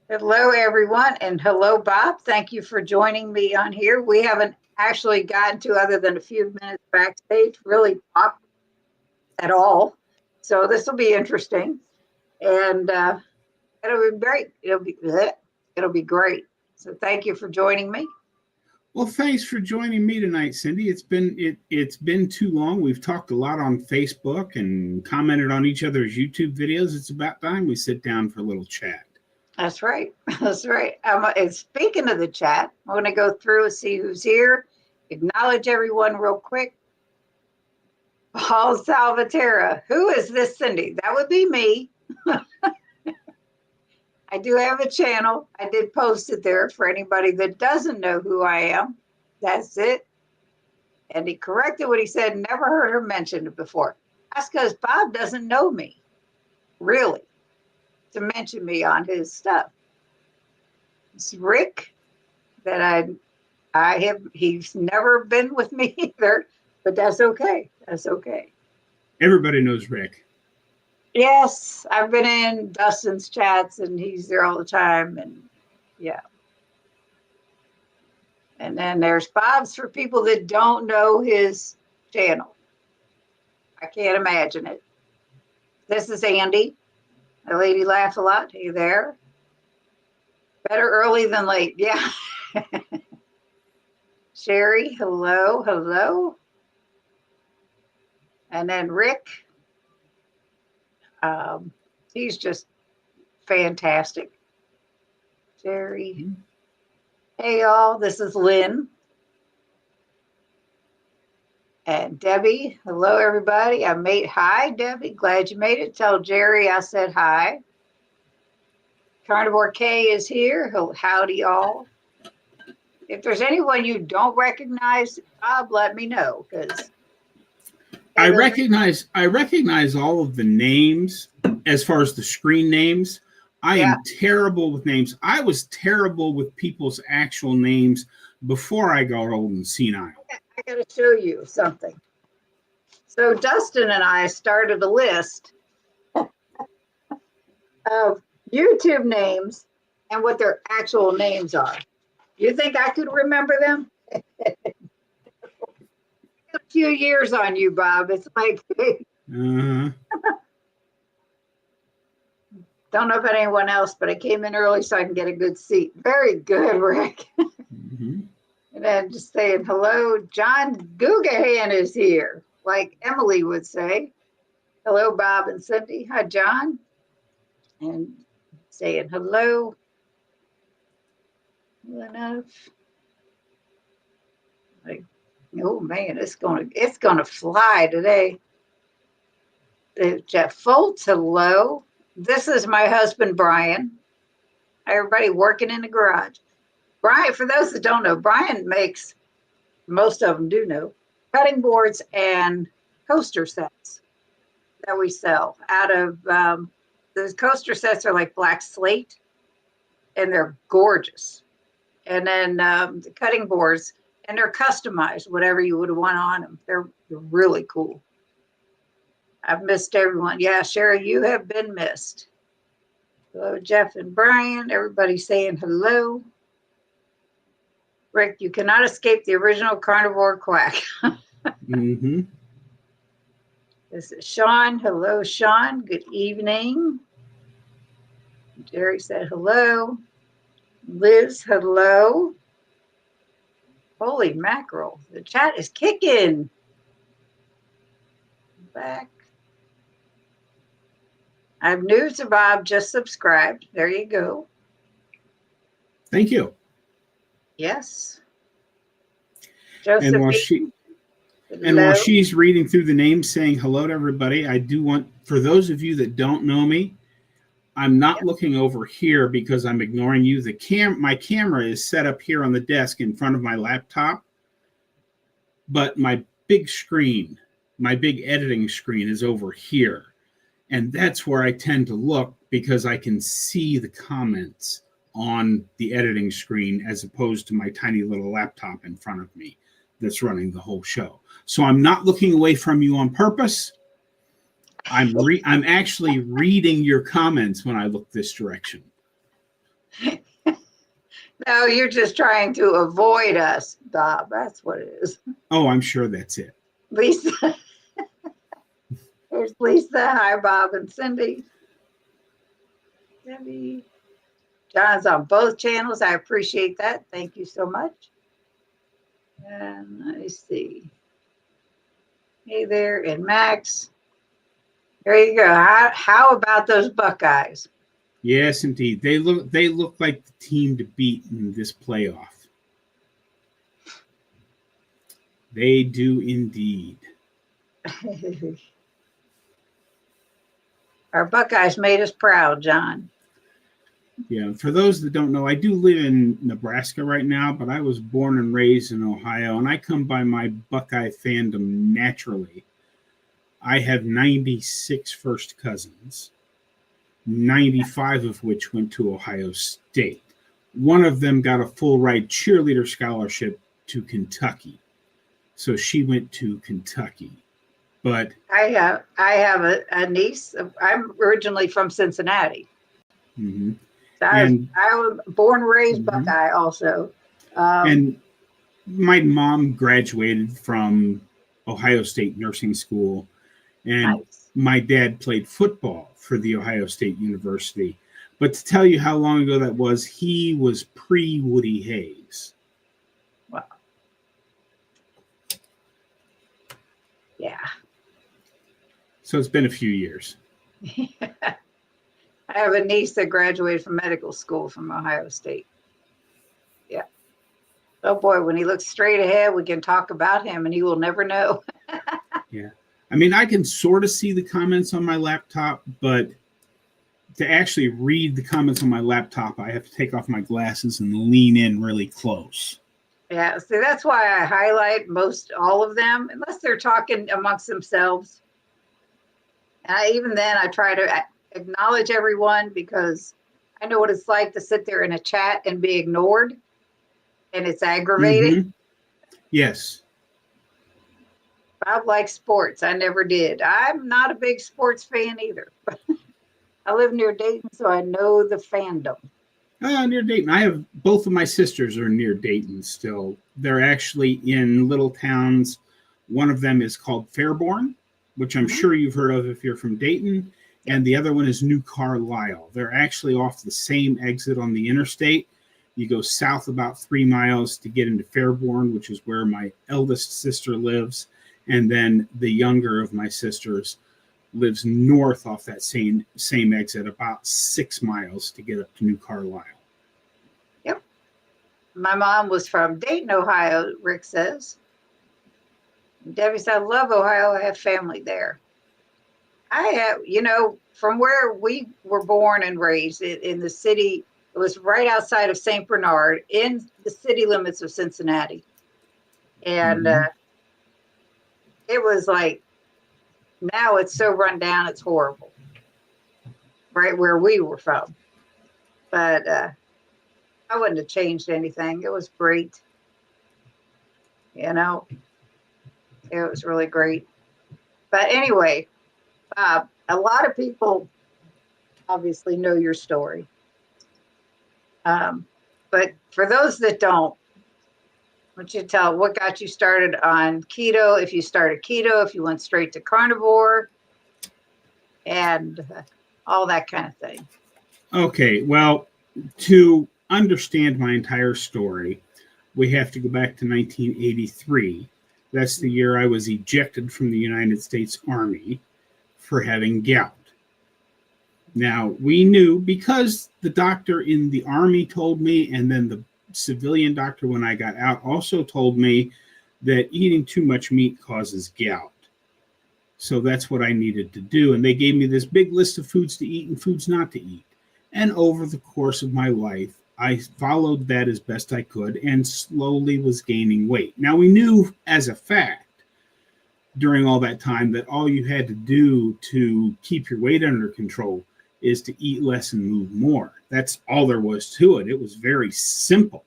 Hello, everyone, and hello, Bob. Thank you for joining me on here. We haven't actually gotten to, other than a few minutes backstage, really talk at all. So this will be interesting, and it'll be great. It'll be great. So thank you for joining me. Well, thanks for joining me tonight, Cindy. It's been too long. We've talked a lot on Facebook and commented on each other's YouTube videos. It's about time we sit down for a little chat. That's right. That's right. And speaking of the chat, I'm going to go through and see who's here. Acknowledge everyone real quick. Paul Salvatierra. Who is this, Cindy? That would be me. I do have a channel. I did post it there for anybody that doesn't know who I am. That's it. And he corrected what he said. Never heard her mention it before. That's because Bob doesn't know me, really, to mention me on his stuff. It's Rick that I have. He's never been with me either, but that's okay. That's okay. Everybody knows Rick. Yes, I've been in Dustin's chats and he's there all the time, and yeah. And then there's Bob's for people that don't know his channel. I can't imagine it. This is Andy. A lady laugh a lot. Hey there. Better early than late. Yeah. Sherry, hello, hello. And then Rick. He's just fantastic. Jerry. Hey, y'all. This is Lynn. And Debbie. Hello, everybody. Hi, Debbie. Glad you made it. Tell Jerry I said hi. Carnivore K is here. Howdy, y'all. If there's anyone you don't recognize, Bob, let me know, because I recognize all of the names as far as the screen names. I am terrible with names. I was terrible with people's actual names before I got old and senile. I got to show you something. So Dustin and I started a list of YouTube names and what their actual names are. You think I could remember them? A few years on you, Bob. It's like, don't know about anyone else, but I came in early so I can get a good seat. Very good, Rick. And then just saying hello. John Gugahan is here, like Emily would say. Hello, Bob and Cindy. Hi, John. And saying hello. Enough. Like, oh man, it's gonna fly today. Jeff Foltz, hello. This is my husband, Brian. Everybody working in the garage. Brian, for those that don't know, Brian makes, most of them do know, cutting boards and coaster sets that we sell out of, those coaster sets are like black slate and they're gorgeous. And then the cutting boards, and they're customized, whatever you would want on them. They're really cool. I've missed everyone. Yeah, Sherry, you have been missed. Hello, Jeff and Brian. Everybody saying hello. Rick, you cannot escape the original carnivore quack. This is Sean. Hello, Sean. Good evening. Jerry said hello. Liz, hello. Holy mackerel. The chat is kicking. Back. I have news to Bob. Just subscribed. There you go. Thank you. Yes. And while she's reading through the names saying hello to everybody, I do want, for those of you that don't know me, I'm not looking over here because I'm ignoring you. My camera is set up here on the desk in front of my laptop, but my big screen, my big editing screen is over here. And that's where I tend to look because I can see the comments on the editing screen as opposed to my tiny little laptop in front of me that's running the whole show. So I'm not looking away from you on purpose. I'm actually reading your comments when I look this direction. No, you're just trying to avoid us, Bob. That's what it is. Oh, I'm sure that's it. Lisa. There's Lisa. Hi, Bob and Cindy. Debbie. John's on both channels. I appreciate that. Thank you so much. And let me see. Hey there, and Max. There you go. How about those Buckeyes? Yes, indeed. They look like the team to beat in this playoff. They do indeed. Our Buckeyes made us proud, John. Yeah, for those that don't know, I do live in Nebraska right now, but I was born and raised in Ohio, and I come by my Buckeye fandom naturally. I have 96 first cousins, 95 of which went to Ohio State. One of them got a full-ride cheerleader scholarship to Kentucky, so she went to Kentucky. But I have a niece. I'm originally from Cincinnati. Mm-hmm. So I was born and raised Mm-hmm. Buckeye also. And my mom graduated from Ohio State Nursing School, and nice. My dad played football for the Ohio State University. But to tell you how long ago that was, he was pre-Woody Hayes. Wow. Yeah. So it's been a few years. I have a niece that graduated from medical school from Ohio State. Yeah. Oh boy, when he looks straight ahead, we can talk about him and he will never know. Yeah. I mean, I can sort of see the comments on my laptop, but to actually read the comments on my laptop, I have to take off my glasses and lean in really close. Yeah, see, that's why I highlight all of them, unless they're talking amongst themselves. And even then, I try to acknowledge everyone because I know what it's like to sit there in a chat and be ignored, and it's aggravating. Mm-hmm. Yes. Bob likes sports. I never did. I'm not a big sports fan either. I live near Dayton, so I know the fandom. Near Dayton. I have both of my sisters are near Dayton still. They're actually in little towns. One of them is called Fairborn, which I'm sure you've heard of if you're from Dayton. And the other one is New Carlisle. They're actually off the same exit on the interstate. You go south about 3 miles to get into Fairborn, which is where my eldest sister lives. And then the younger of my sisters lives north off that same exit, about 6 miles to get up to New Carlisle. Yep. My mom was from Dayton, Ohio, Rick says. Debbie said, I love Ohio. I have family there. I have, from where we were born and raised in the city, it was right outside of St. Bernard in the city limits of Cincinnati. And it was like, now it's so run down, it's horrible. Right where we were from. But I wouldn't have changed anything. It was great. It was really great. But anyway, a lot of people obviously know your story. But for those that don't, I want you to tell what got you started on keto, if you started keto, if you went straight to carnivore, and all that kind of thing. Okay, well, to understand my entire story, we have to go back to 1983. That's the year I was ejected from the United States Army for having gout. Now, we knew because the doctor in the Army told me, and then the civilian doctor when I got out also told me that eating too much meat causes gout. So that's what I needed to do. And they gave me this big list of foods to eat and foods not to eat. And over the course of my life, I followed that as best I could and slowly was gaining weight. Now, we knew as a fact during all that time that all you had to do to keep your weight under control is to eat less and move more. That's all there was to it. It was very simple.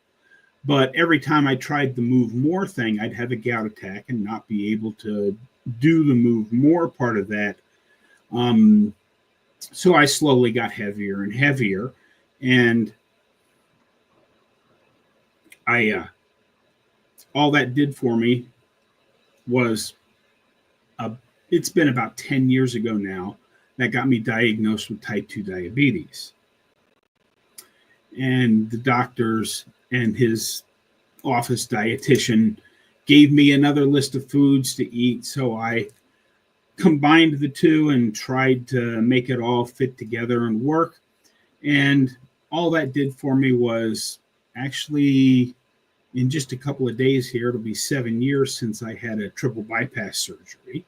But every time I tried the move more thing, I'd have a gout attack and not be able to do the move more part of that. So I slowly got heavier and heavier. And all that did for me was, it's been about 10 years ago now, that got me diagnosed with type 2 diabetes. And the doctors and his office dietitian gave me another list of foods to eat. So I combined the two and tried to make it all fit together and work. And all that did for me was, actually, in just a couple of days here, it'll be 7 years since I had a triple bypass surgery.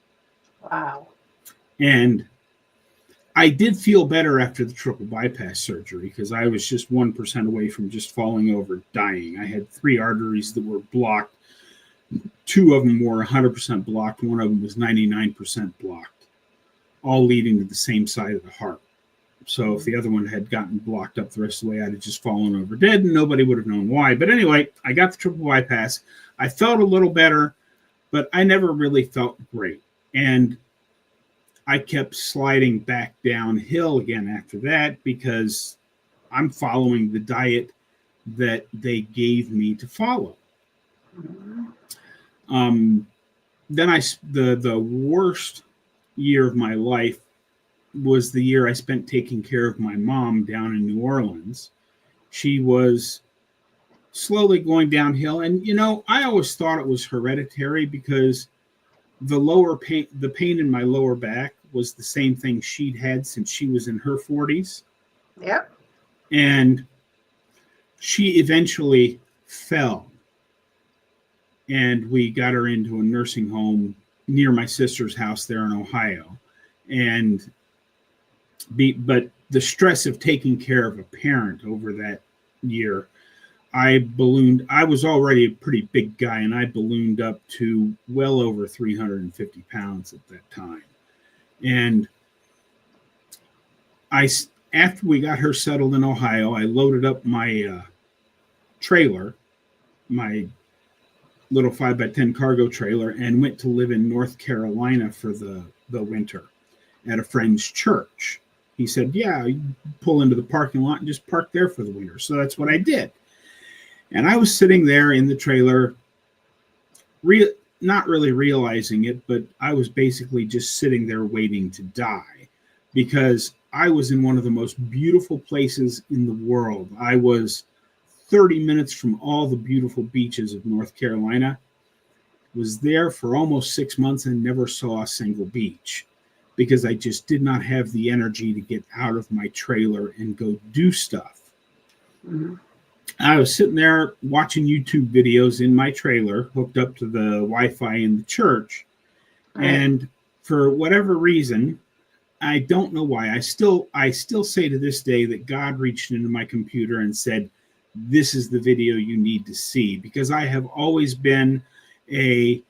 Wow. And I did feel better after the triple bypass surgery, because I was just 1% away from just falling over, dying. I had 3 arteries that were blocked. 2 of them were 100% blocked. 1 of them was 99% blocked, all leading to the same side of the heart. So if the other one had gotten blocked up the rest of the way, I'd have just fallen over dead, and nobody would have known why. But anyway, I got the triple bypass. I felt a little better, but I never really felt great. And I kept sliding back downhill again after that, because I'm following the diet that they gave me to follow. Then the worst year of my life was the year I spent taking care of my mom down in New Orleans. She was slowly going downhill. And, I always thought it was hereditary, because the pain in my lower back was the same thing she'd had since she was in her 40s. Yep. And she eventually fell. And we got her into a nursing home near my sister's house there in Ohio. But the stress of taking care of a parent over that year, I was already a pretty big guy, and I ballooned up to well over 350 pounds at that time. And after we got her settled in Ohio, I loaded up my trailer, my little 5x10 cargo trailer, and went to live in North Carolina for the winter at a friend's church. He said, yeah, you pull into the parking lot and just park there for the winter. So that's what I did. And I was sitting there in the trailer, not really realizing it, but I was basically just sitting there waiting to die, because I was in one of the most beautiful places in the world. I was 30 minutes from all the beautiful beaches of North Carolina, was there for almost 6 months and never saw a single beach, because I just did not have the energy to get out of my trailer and go do stuff. Mm-hmm. I was sitting there watching YouTube videos in my trailer, hooked up to the Wi-Fi in the church. Right. And for whatever reason, I don't know why, I still say to this day that God reached into my computer and said, this is the video you need to see, because I have always been a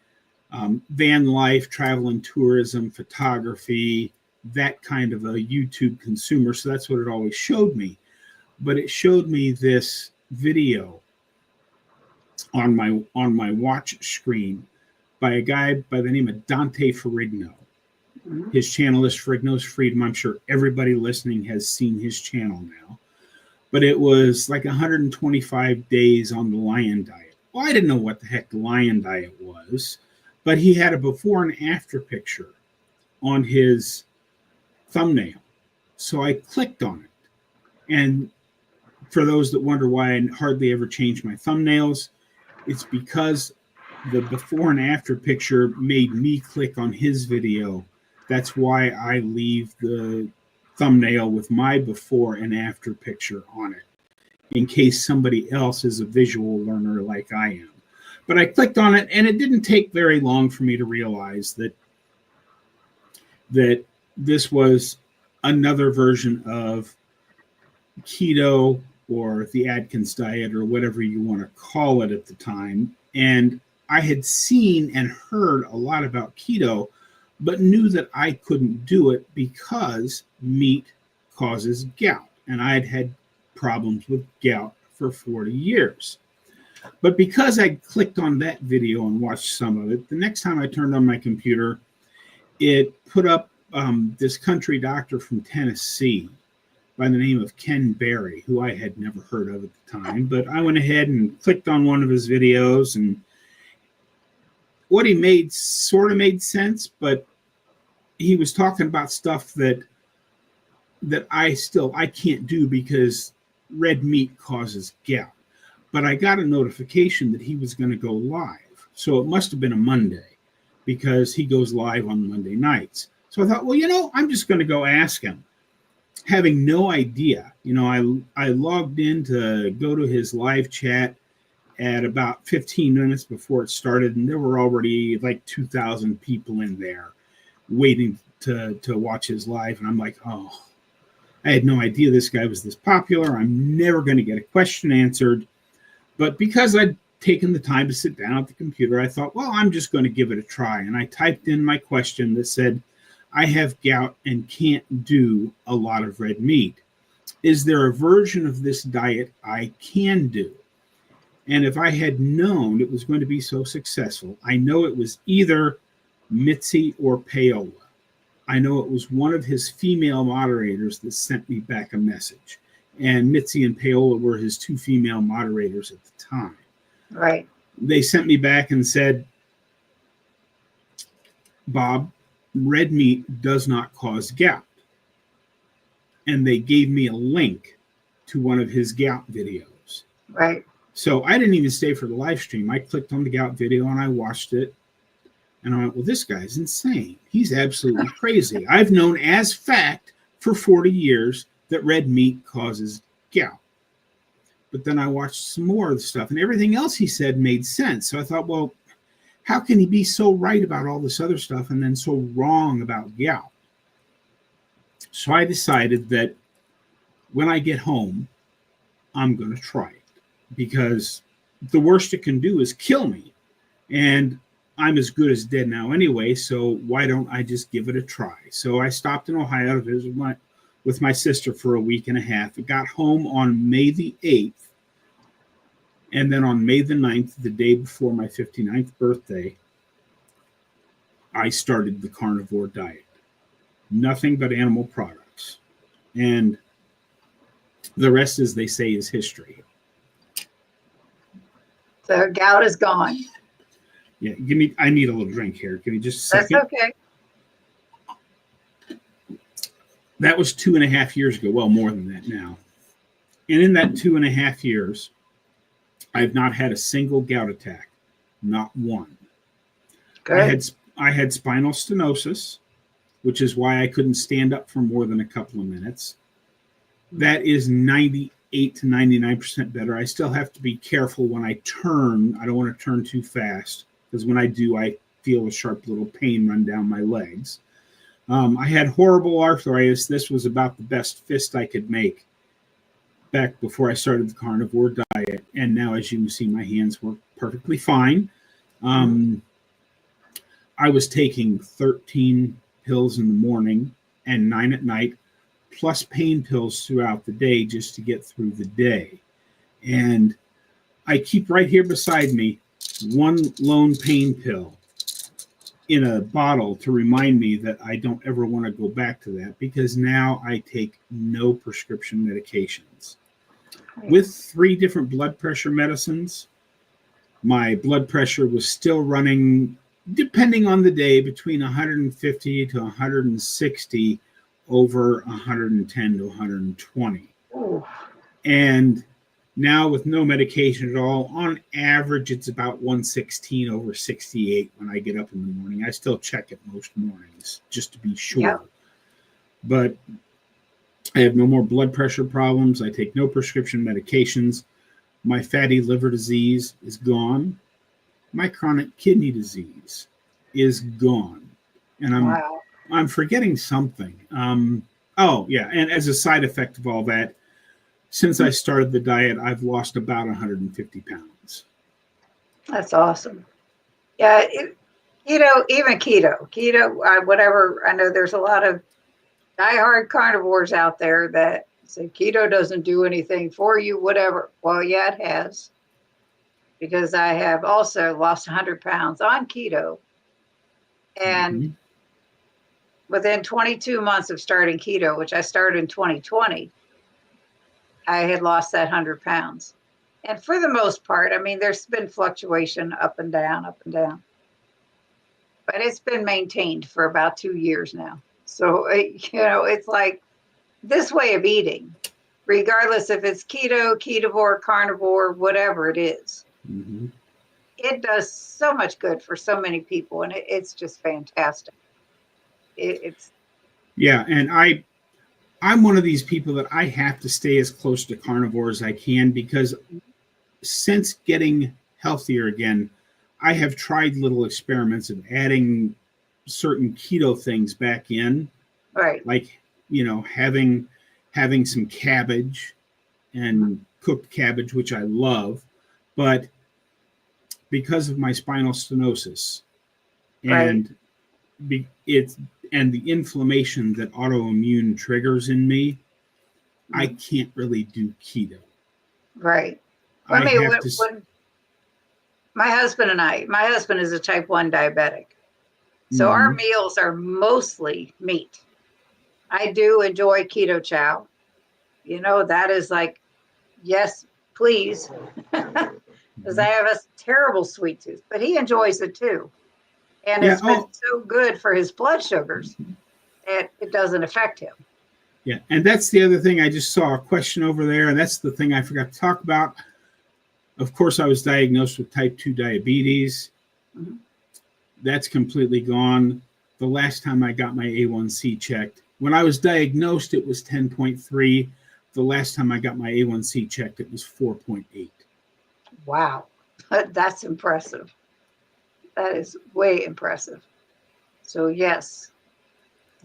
van life, travel and tourism, photography, that kind of a YouTube consumer. So that's what it always showed me. But it showed me this video on my watch screen by a guy by the name of Dante Ferrigno. Mm-hmm. His channel is Ferrigno's Freedom. I'm sure everybody listening has seen his channel now. But it was like 125 days on the lion diet. Well, I didn't know what the heck the lion diet was, but he had a before and after picture on his thumbnail. So I clicked on it. And for those that wonder why I hardly ever change my thumbnails, it's because the before and after picture made me click on his video. That's why I leave the thumbnail with my before and after picture on it, in case somebody else is a visual learner like I am. But I clicked on it, and it didn't take very long for me to realize that this was another version of keto, or the Atkins diet, or whatever you want to call it at the time. And I had seen and heard a lot about keto, but knew that I couldn't do it because meat causes gout. And I had had problems with gout for 40 years. But because I clicked on that video and watched some of it, the next time I turned on my computer, it put up this country doctor from Tennessee by the name of Ken Berry, who I had never heard of at the time. But I went ahead and clicked on one of his videos, and what he made sort of made sense, but he was talking about stuff that I can't do because red meat causes gout. But I got a notification that he was going to go live. So it must have been a Monday, because he goes live on Monday nights. So I thought, well, I'm just going to go ask him, having no idea. I logged in to go to his live chat at about 15 minutes before it started, and there were already like 2,000 people in there waiting to watch his live. And I'm like, oh, I had no idea this guy was this popular. I'm never going to get a question answered. But because I'd taken the time to sit down at the computer, I thought, well, I'm just going to give it a try. And I typed in my question that said, I have gout and can't do a lot of red meat. Is there a version of this diet I can do? And if I had known it was going to be so successful, I know it was either Mitzi or Paola. I know it was one of his female moderators that sent me back a message. And Mitzi and Paola were his two female moderators at the time. Right. They sent me back and said, Bob, red meat does not cause gout. And they gave me a link to one of his gout videos. Right. So I didn't even stay for the live stream. I clicked on the gout video and I watched it. And I went, well, this guy's insane. He's absolutely crazy. I've known as fact for 40 years that red meat causes gout. But then I watched some more of the stuff, and everything else he said made sense. So I thought, well, how can he be so right about all this other stuff and then so wrong about gout? So I decided that when I get home, I'm going to try it, because the worst it can do is kill me. And I'm as good as dead now anyway, so why don't I just give it a try? So I stopped in Ohio to visit with my sister for a week and a half. I got home on May the 8th. And then on May the 9th, the day before my 59th birthday, I started the carnivore diet. Nothing but animal products. And the rest, as they say, is history. So gout is gone. Yeah, I need a little drink here. Give me just a second. That's okay. That was 2.5 years ago. Well, more than that now. And in that 2.5 years, I've not had a single gout attack. Not one. Good. I had spinal stenosis, which is why I couldn't stand up for more than a couple of minutes. That is 98 to 99% better. I still have to be careful when I turn. I don't want to turn too fast, because when I do, I feel a sharp little pain run down my legs. I had horrible arthritis. This was about the best fist I could make back before I started the carnivore diet. And now, as you can see, my hands work perfectly fine. I was taking 13 pills in the morning and 9 at night, plus pain pills throughout the day just to get through the day. And I keep right here beside me one lone pain pill in a bottle to remind me that I don't ever want to go back to that, because now I take no prescription medications. With 3 different blood pressure medicines, my blood pressure was still running, depending on the day, between 150 to 160 over 110 to 120. Ooh. And now, with no medication at all, on average, it's about 116 over 68 when I get up in the morning. I still check it most mornings just to be sure. Yep. But I have no more blood pressure problems. I take no prescription medications. My fatty liver disease is gone. My chronic kidney disease is gone. And I'm forgetting something. Oh, yeah. And as a side effect of all that, since I started the diet, I've lost about 150 pounds. That's awesome. Yeah, even keto, whatever. I know there's a lot of diehard carnivores out there that say keto doesn't do anything for you, whatever. Well, yeah, it has. Because I have also lost 100 pounds on keto. And within 22 months of starting keto, which I started in 2020, I had lost that 100 pounds. And for the most part, I mean, there's been fluctuation up and down, but it's been maintained for about 2 years now. So, it's like this way of eating, regardless if it's keto, ketovore, carnivore, whatever it is, it does so much good for so many people. And it's just fantastic. Yeah. And I'm one of these people that I have to stay as close to carnivore as I can, because since getting healthier again, I have tried little experiments of adding certain keto things back in, right? Like, having some cabbage and cooked cabbage, which I love, but because of my spinal stenosis and and the inflammation that autoimmune triggers in me, I can't really do keto. Right. Well, my husband is a type 1 diabetic. So our meals are mostly meat. I do enjoy keto chow. That is like, yes, please. Because I have a terrible sweet tooth, but he enjoys it too. And it's been so good for his blood sugars that it doesn't affect him. Yeah, and that's the other thing. I just saw a question over there, and that's the thing I forgot to talk about. Of course, I was diagnosed with type 2 diabetes. That's completely gone. The last time I got my A1C checked, when I was diagnosed, it was 10.3. The last time I got my A1C checked, it was 4.8. Wow, that's impressive. That is way impressive. So yes,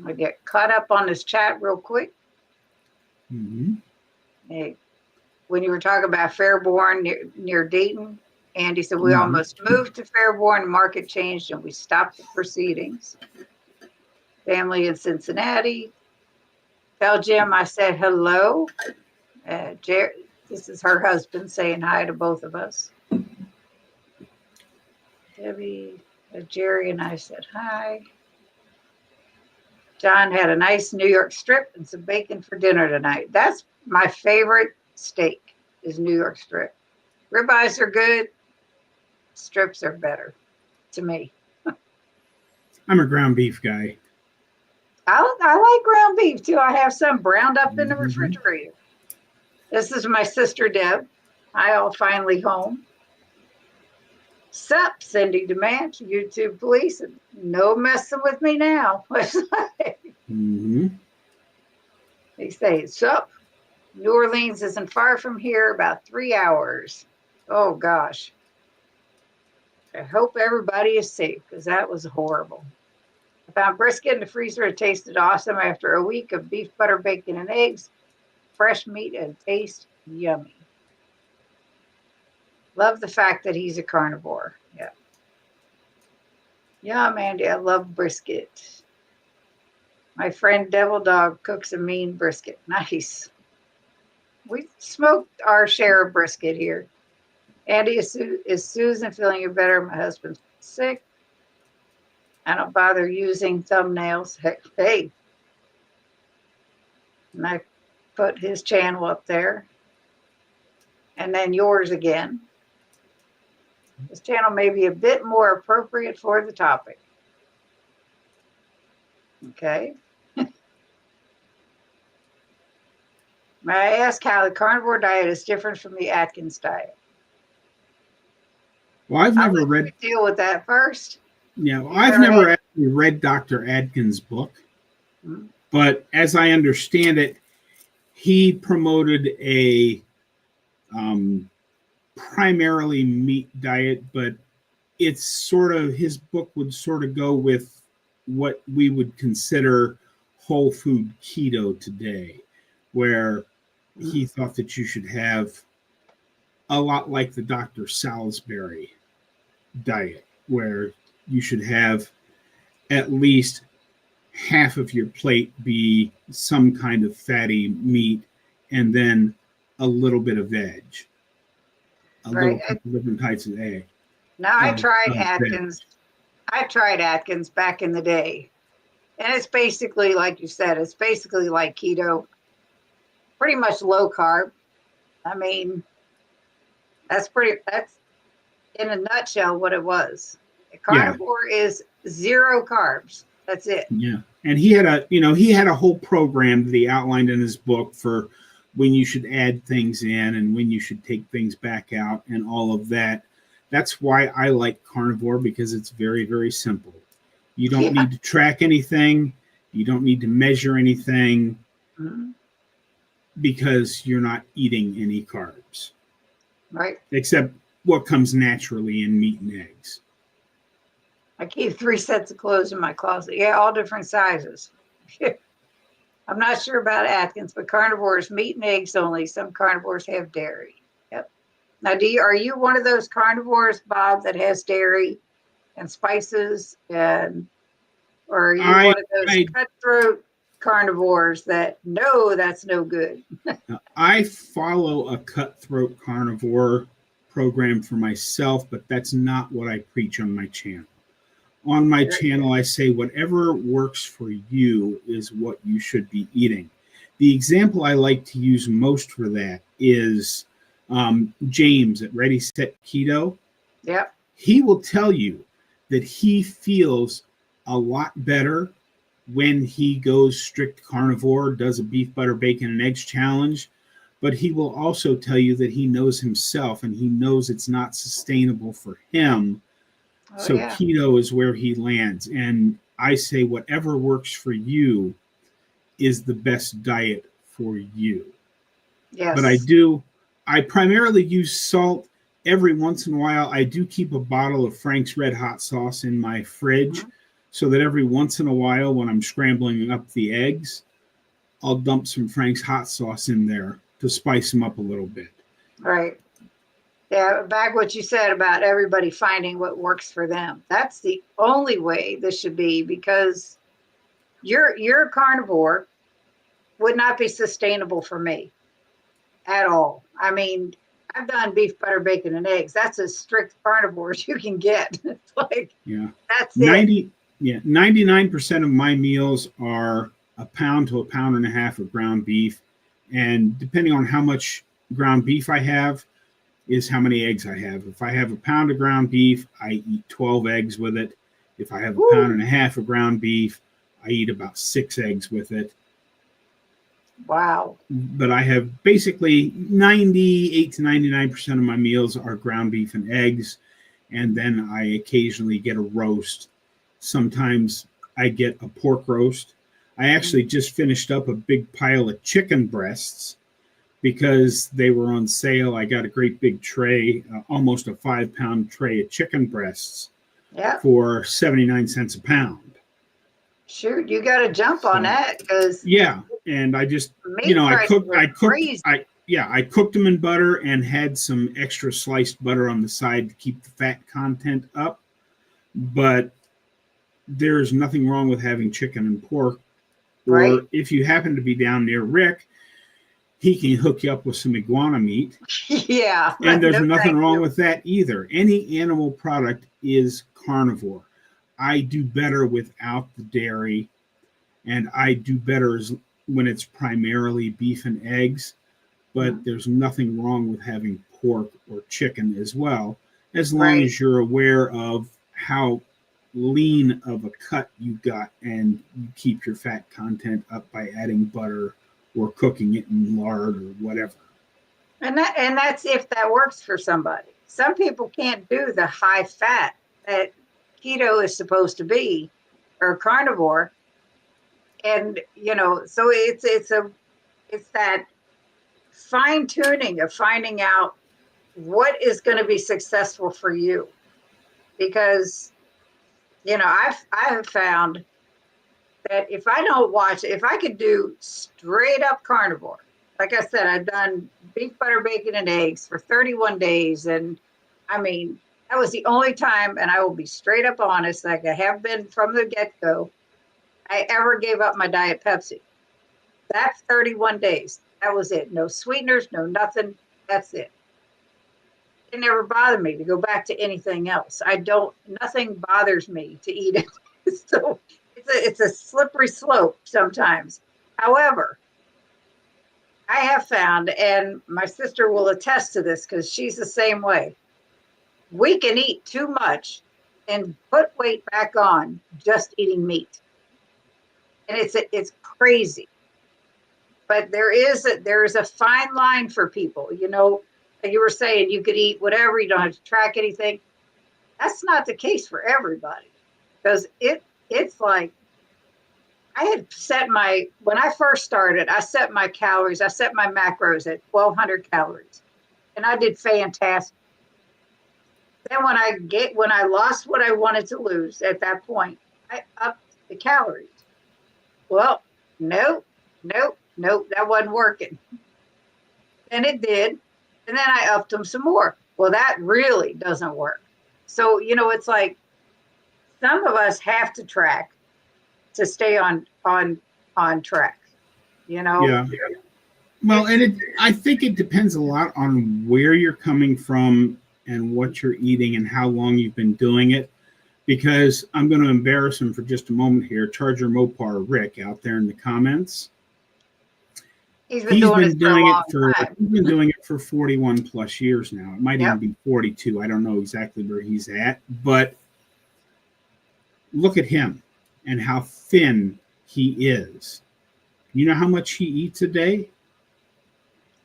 I get caught up on this chat real quick. Hey, when you were talking about Fairborn near Dayton, Andy said we almost moved to Fairborn, market changed, and we stopped the proceedings. Family in Cincinnati. Tell Jim I said hello. This is her husband saying hi to both of us. Debbie, Jerry, and I said hi. John had a nice New York strip and some bacon for dinner tonight. That's my favorite steak, is New York strip. Ribeyes are good. Strips are better to me. I'm a ground beef guy. I like ground beef too. I have some browned up in the refrigerator. This is my sister Deb. Hi, all finally home. Sup, Cindy DeManch, YouTube police. No messing with me now. They say, sup. New Orleans isn't far from here, about 3 hours. Oh, gosh. I hope everybody is safe, because that was horrible. I found brisket in the freezer. It tasted awesome after a week of beef, butter, bacon, and eggs. Fresh meat and taste yummy. Love the fact that he's a carnivore. Yeah. Yeah, Mandy, I love brisket. My friend Devil Dog cooks a mean brisket. Nice. We smoked our share of brisket here. Andy, is Susan feeling you better? My husband's sick. I don't bother using thumbnails. Hey. And I put his channel up there. And then yours again. This channel may be a bit more appropriate for the topic. Okay. May I ask how the carnivore diet is different from the Atkins diet? Well, I've never read. Deal with that first. Yeah, well, I've never actually read Dr. Atkins' book, but as I understand it, he promoted a primarily meat diet, but it's sort of, his book would sort of go with what we would consider whole food keto today, where he thought that you should have a lot like the Dr. Salisbury diet, where you should have at least half of your plate be some kind of fatty meat and then a little bit of veg, little couple different types of egg. Now I tried Atkins. I tried Atkins back in the day. And it's basically, like you said, it's basically like keto, pretty much low carb. I mean, that's in a nutshell what it was. A carnivore is 0 carbs. That's it. Yeah. And he had a whole program that he outlined in his book for when you should add things in and when you should take things back out and all of that. That's why I like carnivore, because it's very, very simple. You don't need to track anything. You don't need to measure anything, because you're not eating any carbs. Right. Except what comes naturally in meat and eggs. I keep 3 sets of clothes in my closet. Yeah, all different sizes. I'm not sure about Atkins, but carnivores, meat and eggs only. Some carnivores have dairy. Yep. Now, are you one of those carnivores, Bob, that has dairy and spices, or are you one of those cutthroat carnivores that no, that's no good? I follow a cutthroat carnivore program for myself, but that's not what I preach on my channel. On my channel, I say whatever works for you is what you should be eating. The example I like to use most for that is James at Ready, Set, Keto. Yep. He will tell you that he feels a lot better when he goes strict carnivore, does a beef, butter, bacon, and eggs challenge. But he will also tell you that he knows himself and he knows it's not sustainable for him. So keto is where he lands. And I say whatever works for you is the best diet for you. Yes. But I primarily use salt. Every once in a while, I do keep a bottle of Frank's Red Hot sauce in my fridge, so that every once in a while when I'm scrambling up the eggs, I'll dump some Frank's hot sauce in there to spice them up a little bit. Right. Yeah, back what you said about everybody finding what works for them. That's the only way this should be, because your carnivore would not be sustainable for me at all. I mean, I've done beef, butter, bacon, and eggs. That's as strict carnivore as you can get. It's like, that's 90, it. 99% of my meals are a pound to a pound and a half of ground beef. And depending on how much ground beef I have, is how many eggs I have. If I have a pound of ground beef, I eat 12 eggs with it. If I have a pound and a half of ground beef, I eat about 6 eggs with it. Wow. But I have basically 98 to 99% of my meals are ground beef and eggs. And then I occasionally get a roast. Sometimes I get a pork roast. I actually just finished up a big pile of chicken breasts because they were on sale. I got a great big tray, almost a 5-pound tray of chicken breasts for 79 cents a pound. Shoot, you got to jump on that, because and I just I cooked them in butter and had some extra sliced butter on the side to keep the fat content up. But there's nothing wrong with having chicken and pork. Or if you happen to be down near Rick, he can hook you up with some iguana meat. And there's nothing wrong with that either. Any animal product is carnivore. I do better without the dairy, and I do better when it's primarily beef and eggs. But there's nothing wrong with having pork or chicken as well, as long as you're aware of how lean of a cut you got and you keep your fat content up by adding butter or cooking it in lard or whatever. And that's if that works for somebody. Some people can't do the high fat that keto is supposed to be, or carnivore. And so it's that fine tuning of finding out what is going to be successful for you. Because I have found that if I could do straight up carnivore, like I said, I've done beef, butter, bacon, and eggs for 31 days. And I mean, that was the only time, and I will be straight up honest, like I have been from the get-go, I ever gave up my Diet Pepsi. That's 31 days. That was it. No sweeteners, no nothing. That's it. It never bothered me to go back to anything else. Nothing bothers me to eat it. So it's a slippery slope sometimes. However, I have found, and my sister will attest to this because she's the same way. We can eat too much and put weight back on just eating meat. And it's crazy. But there is a fine line for people. You know, like you were saying, you could eat whatever, you don't have to track anything. That's not the case for everybody. Because it's like, I had set when I first started, I set my calories, I set my macros at 1,200 calories. And I did fantastic. Then when I lost what I wanted to lose at that point, I upped the calories. Well, nope, that wasn't working. Then it did. And then I upped them some more. Well, that really doesn't work. So, you know, it's like some of us have to track to stay on track, you know? Yeah. Well, and I think it depends a lot on where you're coming from and what you're eating and how long you've been doing it. Because I'm going to embarrass him for just a moment here. Charger Mopar Rick out there in the comments. He's been doing it for 41 plus years now. It might even be 42. I don't know exactly where he's at, but look at him and how thin he is. You know how much he eats a day?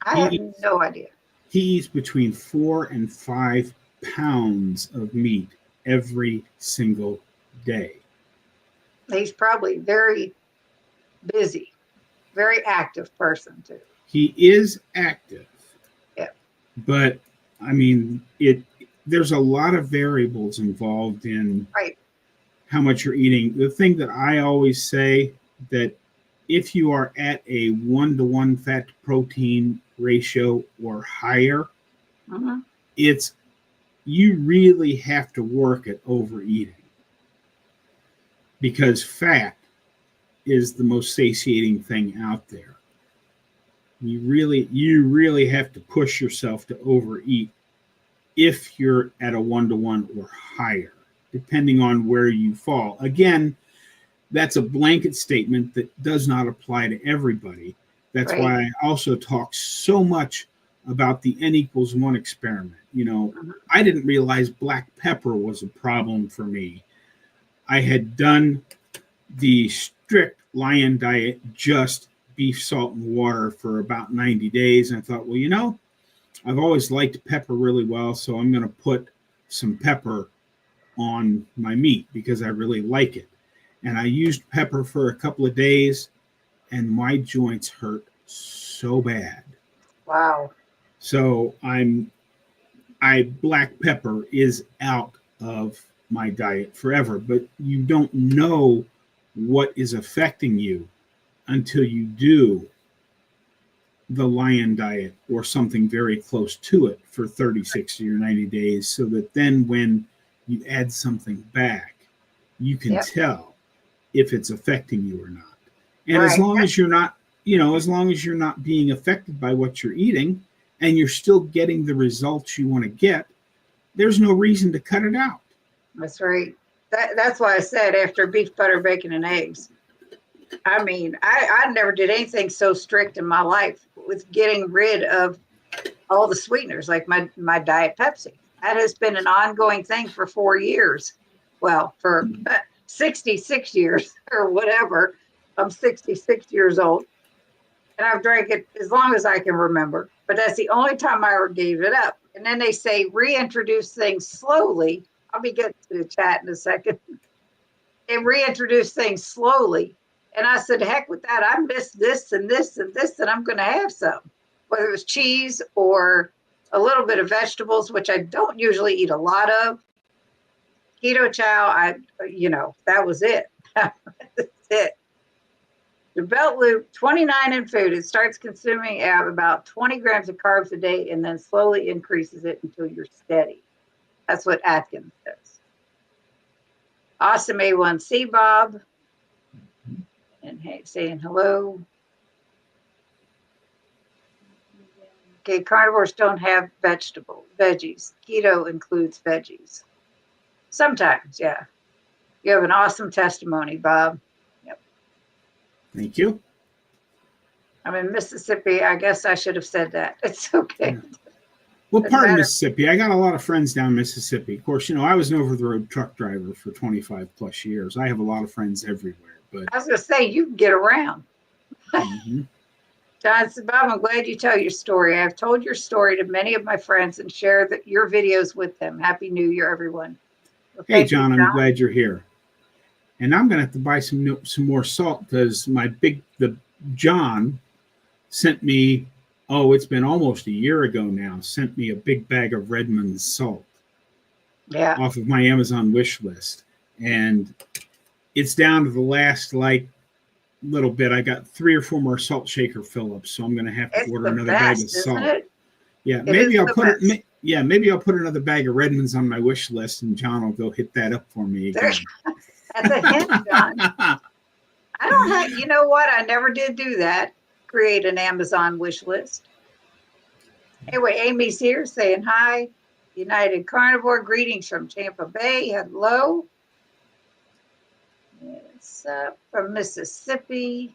I have no idea. He eats between 4 and 5 pounds of meat every single day. He's probably very busy, very active person too. He is active. Yeah. But I mean, there's a lot of variables involved in how much you're eating. The thing that I always say, that if you are at a 1-to-1 fat to protein ratio or higher, you really have to work at overeating, because fat is the most satiating thing out there. You really have to push yourself to overeat if you're at a 1-to-1 or higher, depending on where you fall. Again, that's a blanket statement that does not apply to everybody. That's why I also talk so much about the N=1 experiment. You know, I didn't realize black pepper was a problem for me. I had done the strict lion diet, just beef, salt, and water for about 90 days. And I thought, well, you know, I've always liked pepper really well, so I'm going to put some pepper on my meat because I really like it. And I used pepper for a couple of days, and my joints hurt so bad. Wow. So black pepper is out of my diet forever, but you don't know what is affecting you until you do the lion diet or something very close to it for 30, 60, or 90 days, so that then when you add something back, you can tell if it's affecting you or not. And as long as you're not, as long as you're not being affected by what you're eating and you're still getting the results you want to get, there's no reason to cut it out. That's right. That's why I said after beef, butter, bacon, and eggs. I mean, I never did anything so strict in my life with getting rid of all the sweeteners, like my Diet Pepsi. That has been an ongoing thing for 4 years. Well, for 66 years or whatever. I'm 66 years old. And I've drank it as long as I can remember. But that's the only time I ever gave it up. And then they say reintroduce things slowly. I'll be getting to the chat in a second. And reintroduce things slowly. And I said, heck with that. I missed this and this and this, and I'm going to have some. Whether it was cheese or a little bit of vegetables, which I don't usually eat a lot of. Keto chow, that was it. That's it. The belt loop, 29 in food. It starts consuming about 20 grams of carbs a day and then slowly increases it until you're steady. That's what Atkins says. Awesome A1C, Bob. And hey, saying hello. Okay, carnivores don't have veggies. Keto includes veggies. Sometimes, yeah. You have an awesome testimony, Bob. Yep. Thank you. I'm in Mississippi. I guess I should have said that. It's okay. Yeah. What part of Mississippi? I got a lot of friends down in Mississippi. Of course, I was an over-the-road truck driver for 25 plus years. I have a lot of friends everywhere. But I was going to say, you can get around. Mm-hmm. Johnson Bob, I'm glad you tell your story. I've told your story to many of my friends and share your videos with them. Happy New Year, everyone. Well, hey, John, I'm glad you're here. And I'm going to have to buy some more salt because the John sent me, it's been almost a year ago now, sent me a big bag of Redmond's salt off of my Amazon wish list. And it's down to the last little bit. I got 3 or 4 more salt shaker fill-ups, so I'm going to have to order another bag of salt. Yeah, maybe I'll put it. Yeah, maybe I'll put another bag of Redmond's on my wish list, and John will go hit that up for me again. That's a hint, John. I don't have. You know what? I never did do that. Create an Amazon wish list. Anyway, Amy's here saying hi. United Carnivore, greetings from Tampa Bay. Hello. It's from Mississippi.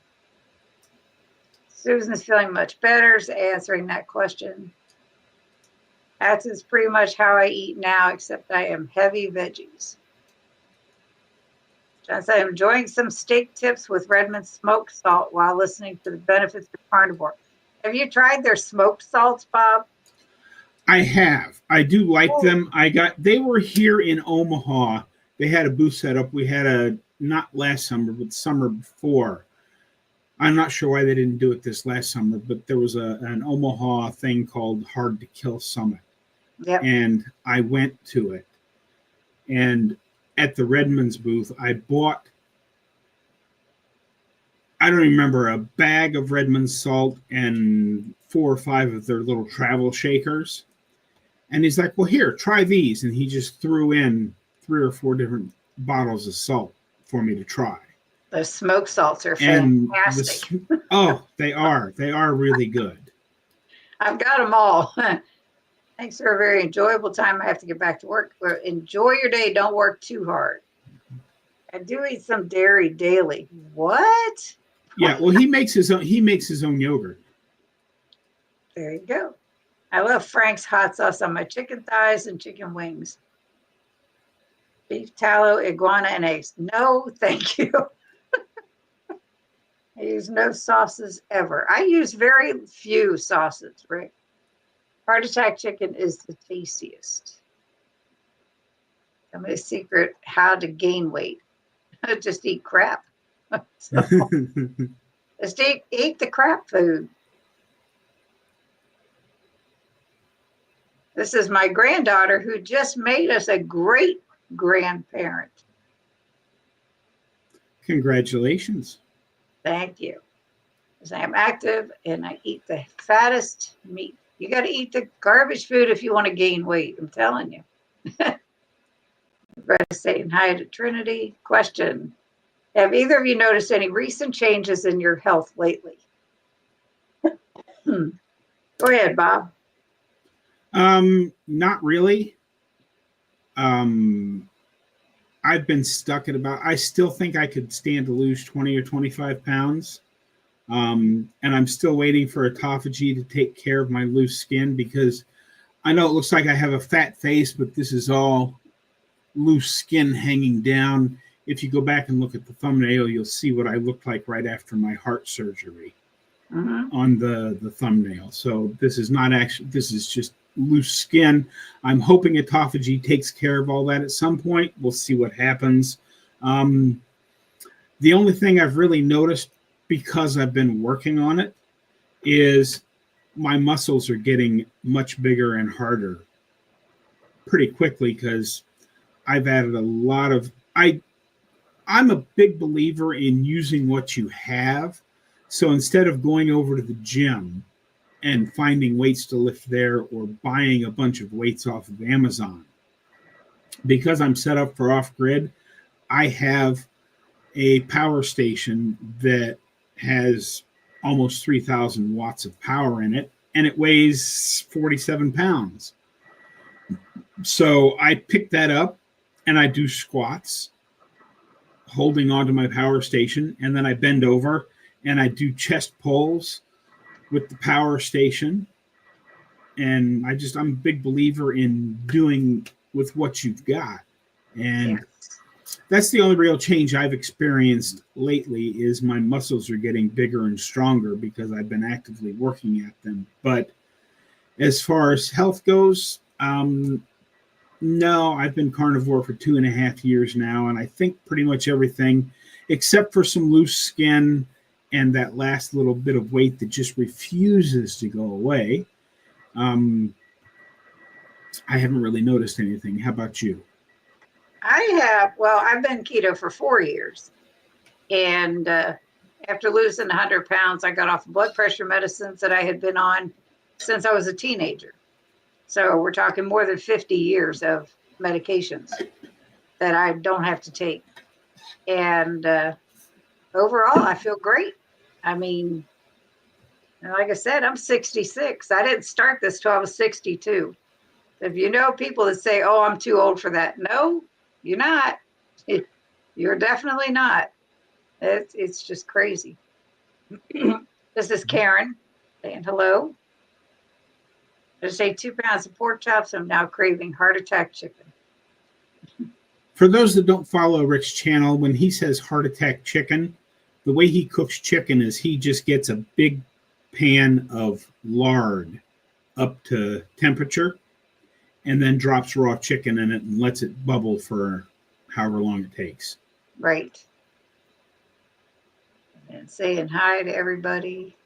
Susan's feeling much better. Is answering that question. That's pretty much how I eat now, except I am heavy veggies. John said, I'm enjoying some steak tips with Redmond smoked salt while listening to the benefits of carnivore. Have you tried their smoked salts, Bob? I have. I do like them. They were here in Omaha. They had a booth set up. We had not last summer, but the summer before. I'm not sure why they didn't do it this last summer, but there was an Omaha thing called Hard to Kill Summit. Yep. And I went to it. And at the Redmond's booth, I bought, I don't remember, a bag of Redmond's salt and 4 or 5 of their little travel shakers. And he's like, well, here, try these. And he just threw in 3 or 4 different bottles of salt for me to try. The smoked salts are fantastic. They are. They are really good. I've got them all. Thanks for a very enjoyable time. I have to get back to work. But enjoy your day. Don't work too hard. I do eat some dairy daily. What? Yeah, well, he makes his own yogurt. There you go. I love Frank's hot sauce on my chicken thighs and chicken wings. Beef tallow, iguana, and eggs. No, thank you. I use no sauces ever. I use very few sauces, Rick. Heart attack chicken is the tastiest. Tell me a secret how to gain weight. Just eat crap. Just eat the crap food. This is my granddaughter who just made us a great grandparent. Congratulations. Thank you. Because I am active and I eat the fattest meat. You got to eat the garbage food if you want to gain weight. I'm telling you. Brett is saying hi to Trinity. Question. Have either of you noticed any recent changes in your health lately? Go ahead, Bob. Not really. I've been stuck at I still think I could stand to lose 20 or 25 pounds. And I'm still waiting for autophagy to take care of my loose skin because I know it looks like I have a fat face, but this is all loose skin hanging down. If you go back and look at the thumbnail, you'll see what I looked like right after my heart surgery on the thumbnail. So this is not actually, this is just loose skin. I'm hoping autophagy takes care of all that at some point. We'll see what happens. The only thing I've really noticed because I've been working on it is my muscles are getting much bigger and harder pretty quickly because I've added a lot of, I'm a big believer in using what you have. So instead of going over to the gym and finding weights to lift there or buying a bunch of weights off of Amazon, because I'm set up for off-grid, I have a power station that has almost 3,000 watts of power in it, and it weighs 47 pounds. So I pick that up and I do squats, holding onto my power station, and then I bend over and I do chest pulls with the power station. And I'm a big believer in doing with what you've got. And that's the only real change I've experienced lately is my muscles are getting bigger and stronger because I've been actively working at them. But as far as health goes, no, I've been carnivore for 2.5 years now, and I think pretty much everything, except for some loose skin and that last little bit of weight that just refuses to go away, I haven't really noticed anything. How about you? I've been keto for 4 years. And after losing 100 pounds, I got off blood pressure medicines that I had been on since I was a teenager. So we're talking more than 50 years of medications that I don't have to take. And overall, I feel great. I mean, like I said, I'm 66. I didn't start this till I was 62. If you know people that say, oh, I'm too old for that. No, you're not. You're definitely not. It's just crazy. This is Karen saying hello. I just ate 2 pounds of pork chops. I'm now craving heart attack chicken. For those that don't follow Rick's channel, when he says heart attack chicken, the way he cooks chicken is he just gets a big pan of lard up to temperature and then drops raw chicken in it and lets it bubble for however long it takes. Right. And saying hi to everybody.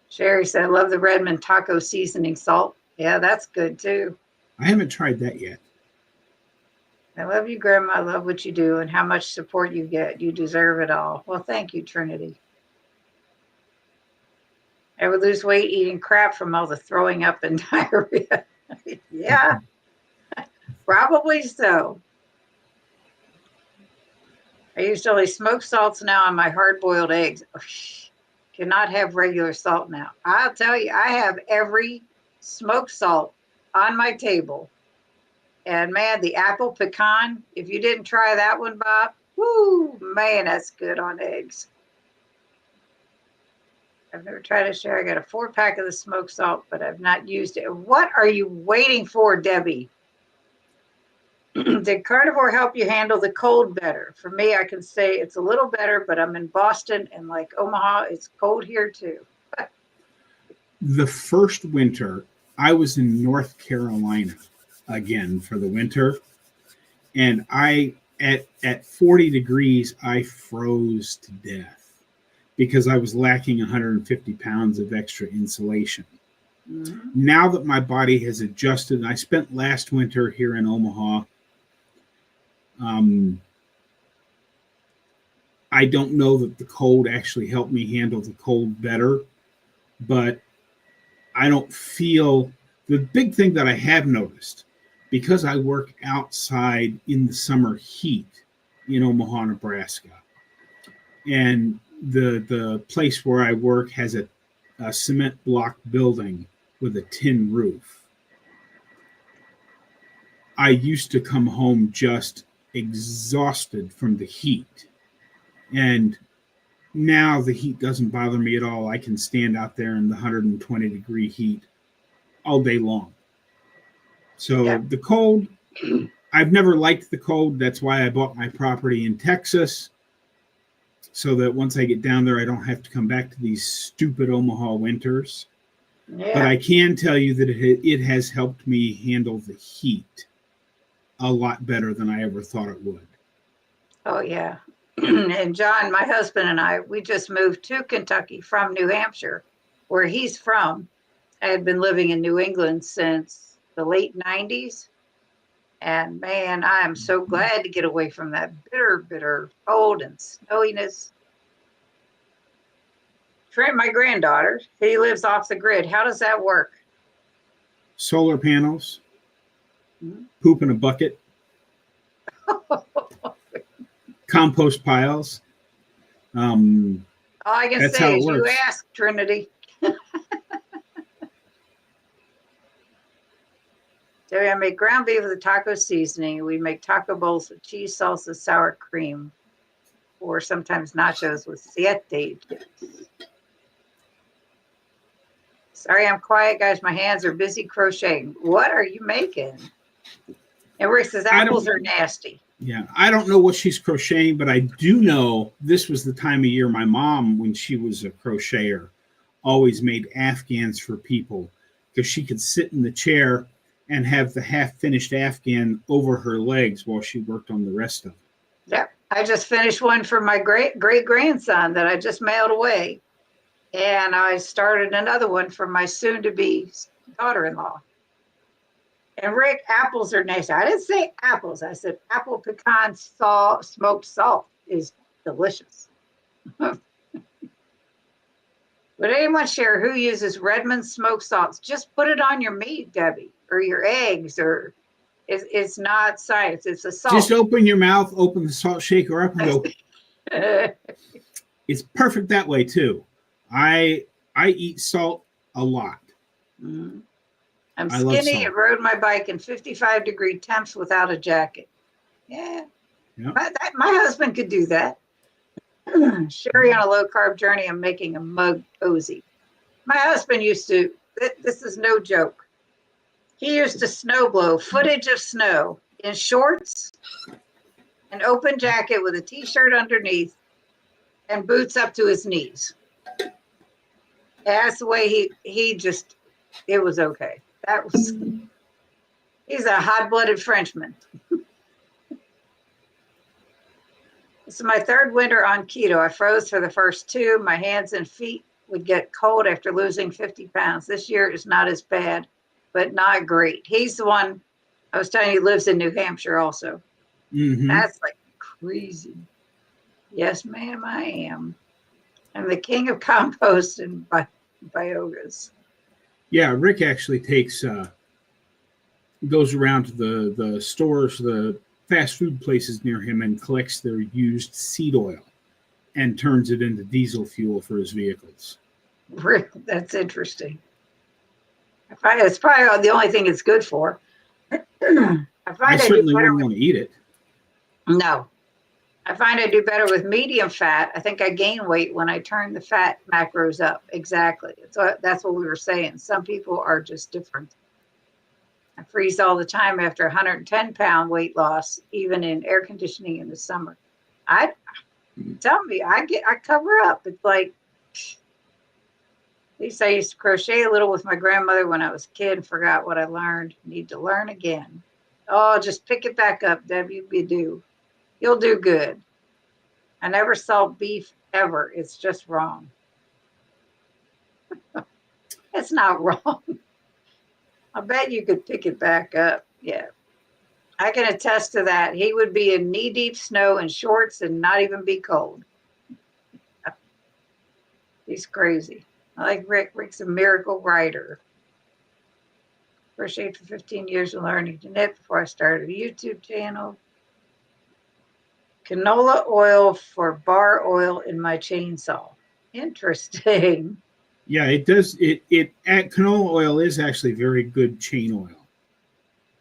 Sherry said, I love the Redmond taco seasoning salt. Yeah, that's good too. I haven't tried that yet. I love you, Grandma. I love what you do and how much support you get. You deserve it all. Well, thank you, Trinity. I would lose weight eating crap from all the throwing up and diarrhea. Yeah, probably so. I used only smoked salts now on my hard-boiled eggs. Cannot have regular salt now. I'll tell you, I have every smoked salt on my table. And man, the apple pecan, if you didn't try that one, Bob, whoo, man, that's good on eggs. I've never tried to share. I got a 4-pack of the smoked salt, but I've not used it. What are you waiting for, Debbie? Did carnivore help you handle the cold better? For me, I can say it's a little better, but I'm in Boston and like Omaha, it's cold here too. The first winter, I was in North Carolina again for the winter. And at 40 degrees, I froze to death because I was lacking 150 pounds of extra insulation. Mm-hmm. Now that my body has adjusted, I spent last winter here in Omaha. I don't know that the cold actually helped me handle the cold better, but I don't feel the big thing that I have noticed because I work outside in the summer heat in Omaha, Nebraska, and the place where I work has a cement block building with a tin roof. I used to come home just exhausted from the heat, and now the heat doesn't bother me at all. I can stand out there in the 120 degree heat all day long. So yeah. The cold, I've never liked the cold. That's why I bought my property in Texas, so that once I get down there, I don't have to come back to these stupid Omaha winters. Yeah. But I can tell you that it has helped me handle the heat a lot better than I ever thought it would. Oh, yeah. And John, my husband and I, we just moved to Kentucky from New Hampshire, where he's from. I had been living in New England since the late 90s. And man, I am so glad to get away from that bitter, bitter cold and snowiness. Trent, my granddaughter, he lives off the grid. How does that work? Solar panels, poop in a bucket, compost piles. All I can say is you ask, Trinity. So I make ground beef with a taco seasoning. We make taco bowls with cheese, salsa, sour cream, or sometimes nachos with siete chips. Sorry, I'm quiet, guys. My hands are busy crocheting. What are you making? And Rick says apples are nasty. Yeah, I don't know what she's crocheting, but I do know this was the time of year my mom, when she was a crocheter, always made Afghans for people because she could sit in the chair and have the half-finished Afghan over her legs while she worked on the rest of it. Yeah, I just finished one for my great-grandson that I just mailed away. And I started another one for my soon-to-be daughter-in-law. And Rick, apples are nice. I didn't say apples. I said apple pecan smoked salt is delicious. Would anyone share who uses Redmond smoked salts? Just put it on your meat, Debbie, or your eggs, or it's not science. It's a salt. Just open your mouth, open the salt shaker up, and go. It's perfect that way too. I eat salt a lot. Mm-hmm. I'm skinny and rode my bike in 55-degree temps without a jacket. Yeah. Yep. My husband could do that. Sherry on a low-carb journey. I'm making a mug cozy. My husband used to, this is no joke. He used to snow blow footage of snow in shorts, an open jacket with a T-shirt underneath, and boots up to his knees. That's the way he just, it was okay. He's a hot-blooded Frenchman. This is my third winter on keto. I froze for the first 2. My hands and feet would get cold after losing 50 pounds. This year is not as bad, but not great. He's the one I was telling you lives in New Hampshire also. Mm-hmm. That's like crazy. Yes, ma'am, I am. I'm the king of compost and biogas. Yeah, Rick actually goes around to the stores, the fast food places near him, and collects their used seed oil and turns it into diesel fuel for his vehicles. Rick, that's interesting. It's probably the only thing it's good for. I certainly wouldn't want to eat it. No. I find I do better with medium fat. I think I gain weight when I turn the fat macros up. Exactly. So that's what we were saying. Some people are just different. I freeze all the time after 110-pound weight loss, even in air conditioning in the summer. Tell me, I cover up. It's like, at least I used to crochet a little with my grandmother when I was a kid and forgot what I learned. Need to learn again. Oh, just pick it back up, Debbie. You'll do good. I never saw beef ever. It's just wrong. It's not wrong. I bet you could pick it back up. Yeah. I can attest to that. He would be in knee-deep snow and shorts and not even be cold. He's crazy. I like Rick. Rick's a miracle writer. Crocheted for 15 years and learning to knit before I started a YouTube channel. Canola oil for bar oil in my chainsaw. Interesting. Yeah, it does. Canola oil is actually very good chain oil.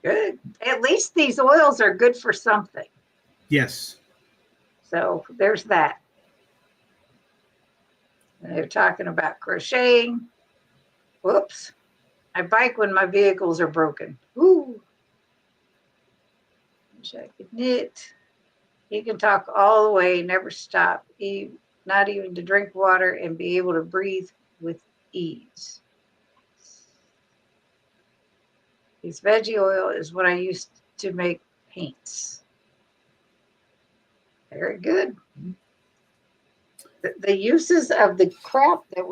Good. At least these oils are good for something. Yes. So there's that. And they're talking about crocheting. Whoops. I bike when my vehicles are broken. Ooh. Wish I could knit. He can talk all the way, never stop, not even to drink water, and be able to breathe with ease. His veggie oil is what I used to make paints. Very good. The uses of the crap that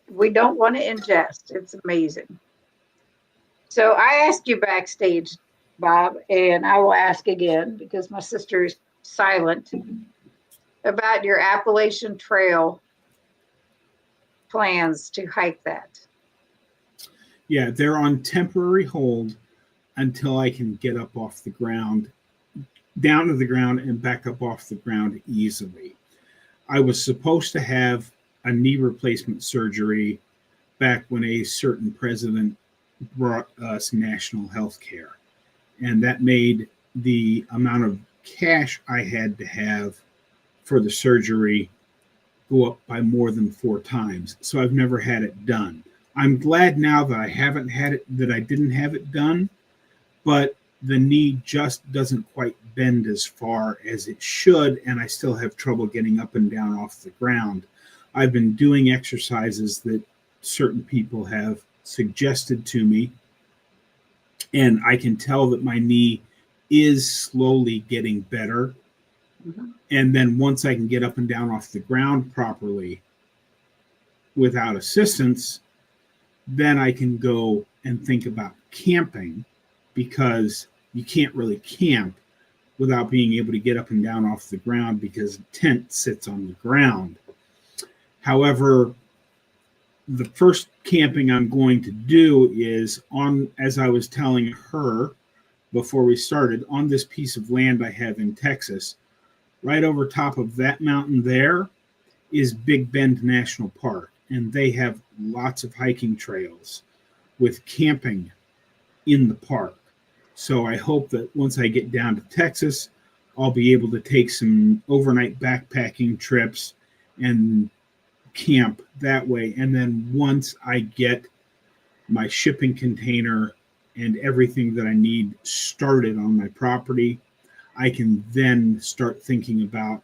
we don't want to ingest. It's amazing. So I asked you backstage, Bob, and I will ask again because my sister is silent about your Appalachian Trail plans to hike that. Yeah, they're on temporary hold until I can get up off the ground, down to the ground, and back up off the ground easily. I was supposed to have a knee replacement surgery back when a certain president brought us national health care, and that made the amount of cash I had to have for the surgery go up by more than 4 times. So I've never had it done. I'm glad now that I didn't have it done, but the knee just doesn't quite bend as far as it should, and I still have trouble getting up and down off the ground. I've been doing exercises that certain people have suggested to me, and I can tell that my knee is slowly getting better. Mm-hmm. And then once I can get up and down off the ground properly without assistance, then I can go and think about camping, because you can't really camp without being able to get up and down off the ground because the tent sits on the ground. However, the first camping I'm going to do is on, as I was telling her before we started, on this piece of land I have in Texas. Right over top of that mountain there is Big Bend National Park, and they have lots of hiking trails with camping in the park. So I hope that once I get down to Texas, I'll be able to take some overnight backpacking trips and camp that way. And then once I get my shipping container and everything that I need started on my property, I can then start thinking about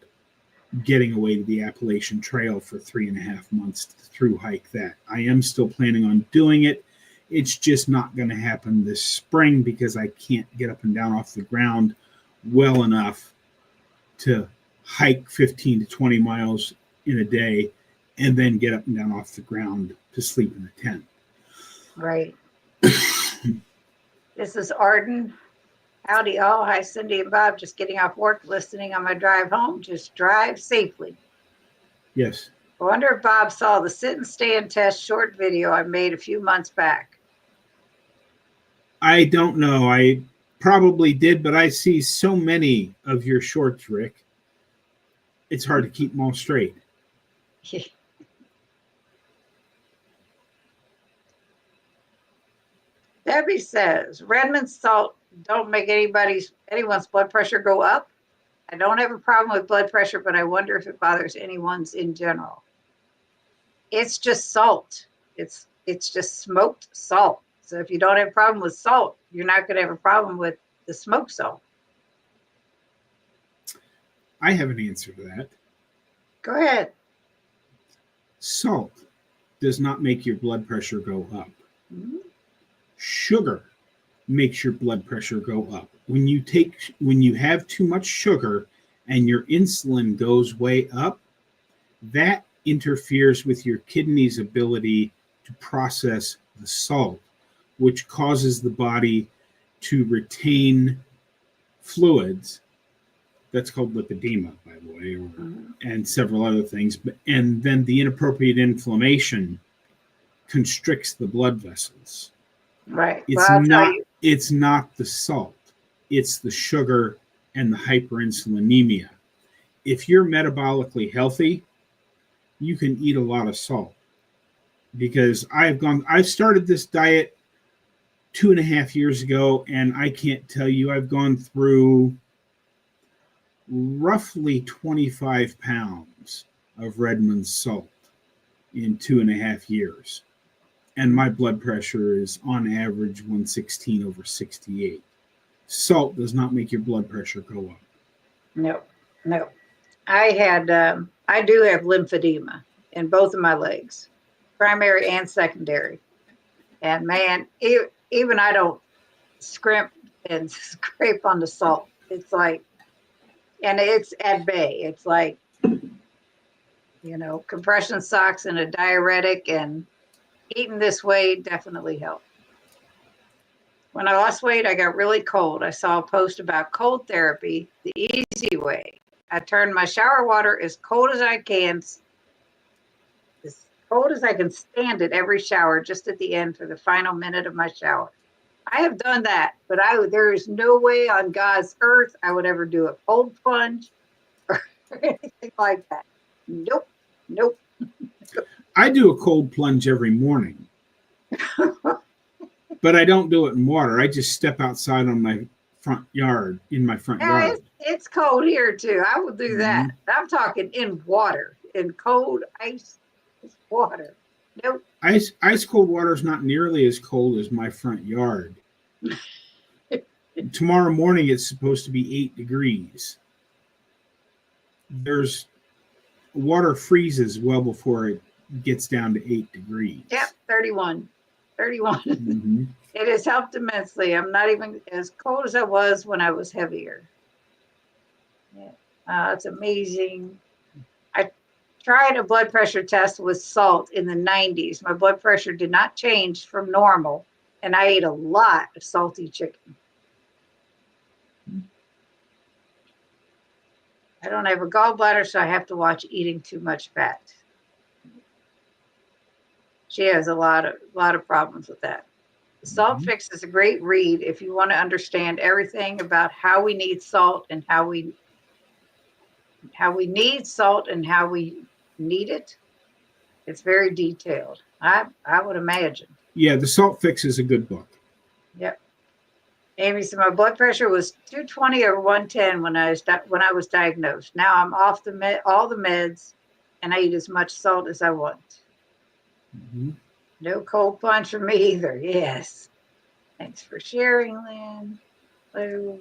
getting away to the Appalachian Trail for 3.5 months to through hike that. I am still planning on doing it. It's just not going to happen this spring because I can't get up and down off the ground well enough to hike 15 to 20 miles in a day and then get up and down off the ground to sleep in the tent. Right. This is Arden. Howdy all. Hi, Cindy and Bob. Just getting off work, listening on my drive home. Just drive safely. Yes. I wonder if Bob saw the sit and stand test short video I made a few months back. I don't know. I probably did, but I see so many of your shorts, Rick. It's hard to keep them all straight. Debbie says, Redmond salt don't make anyone's blood pressure go up. I don't have a problem with blood pressure, but I wonder if it bothers anyone's in general. It's just salt. It's just smoked salt. So if you don't have a problem with salt, you're not going to have a problem with the smoked salt. I have an answer to that. Go ahead. Salt does not make your blood pressure go up. Mm-hmm. Sugar makes your blood pressure go up. When you have too much sugar and your insulin goes way up, that interferes with your kidney's ability to process the salt, which causes the body to retain fluids. That's called lipedema, by the way, and several other things. And then the inappropriate inflammation constricts the blood vessels. Right. It's not the salt. It's the sugar and the hyperinsulinemia. If you're metabolically healthy, you can eat a lot of salt. Because I've started this diet 2.5 years ago, and I can't tell you, I've gone through roughly 25 pounds of Redmond salt in 2.5 years. And my blood pressure is on average 116/68. Salt does not make your blood pressure go up. No. I do have lymphedema in both of my legs, primary and secondary. And man, even I don't scrimp and scrape on the salt. It's like, and it's at bay. It's like, compression socks and a diuretic, and eating this way definitely helped. When I lost weight, I got really cold. I saw a post about cold therapy, the easy way. I turned my shower water as cold as I can stand it every shower, just at the end for the final minute of my shower. I have done that, but there is no way on God's earth I would ever do a cold plunge or anything like that. Nope. I do a cold plunge every morning, but I don't do it in water. I just step outside on my front yard, in my front yard. It's cold here too. I will do that. I'm talking in water, in cold ice water. Nope. Ice cold water is not nearly as cold as my front yard. Tomorrow morning it's supposed to be 8 degrees. Water freezes well before it gets down to 8 degrees. Yep, 31. Mm-hmm. It has helped immensely. I'm not even as cold as I was when I was heavier. Yeah, it's amazing. I tried a blood pressure test with salt in the 90s. My blood pressure did not change from normal, and I ate a lot of salty chicken. I don't have a gallbladder, so I have to watch eating too much fat. She has a lot of problems with that. The Salt Fix is a great read if you want to understand everything about how we need salt and how we need salt and how we need it. It's very detailed. I would imagine. Yeah, the Salt Fix is a good book. Yep. Amy said my blood pressure was 220 or 110 when I was diagnosed. Now I'm off all the meds, and I eat as much salt as I want. Mm-hmm. No cold plunge for me either. Yes. Thanks for sharing, Lynn. Hello.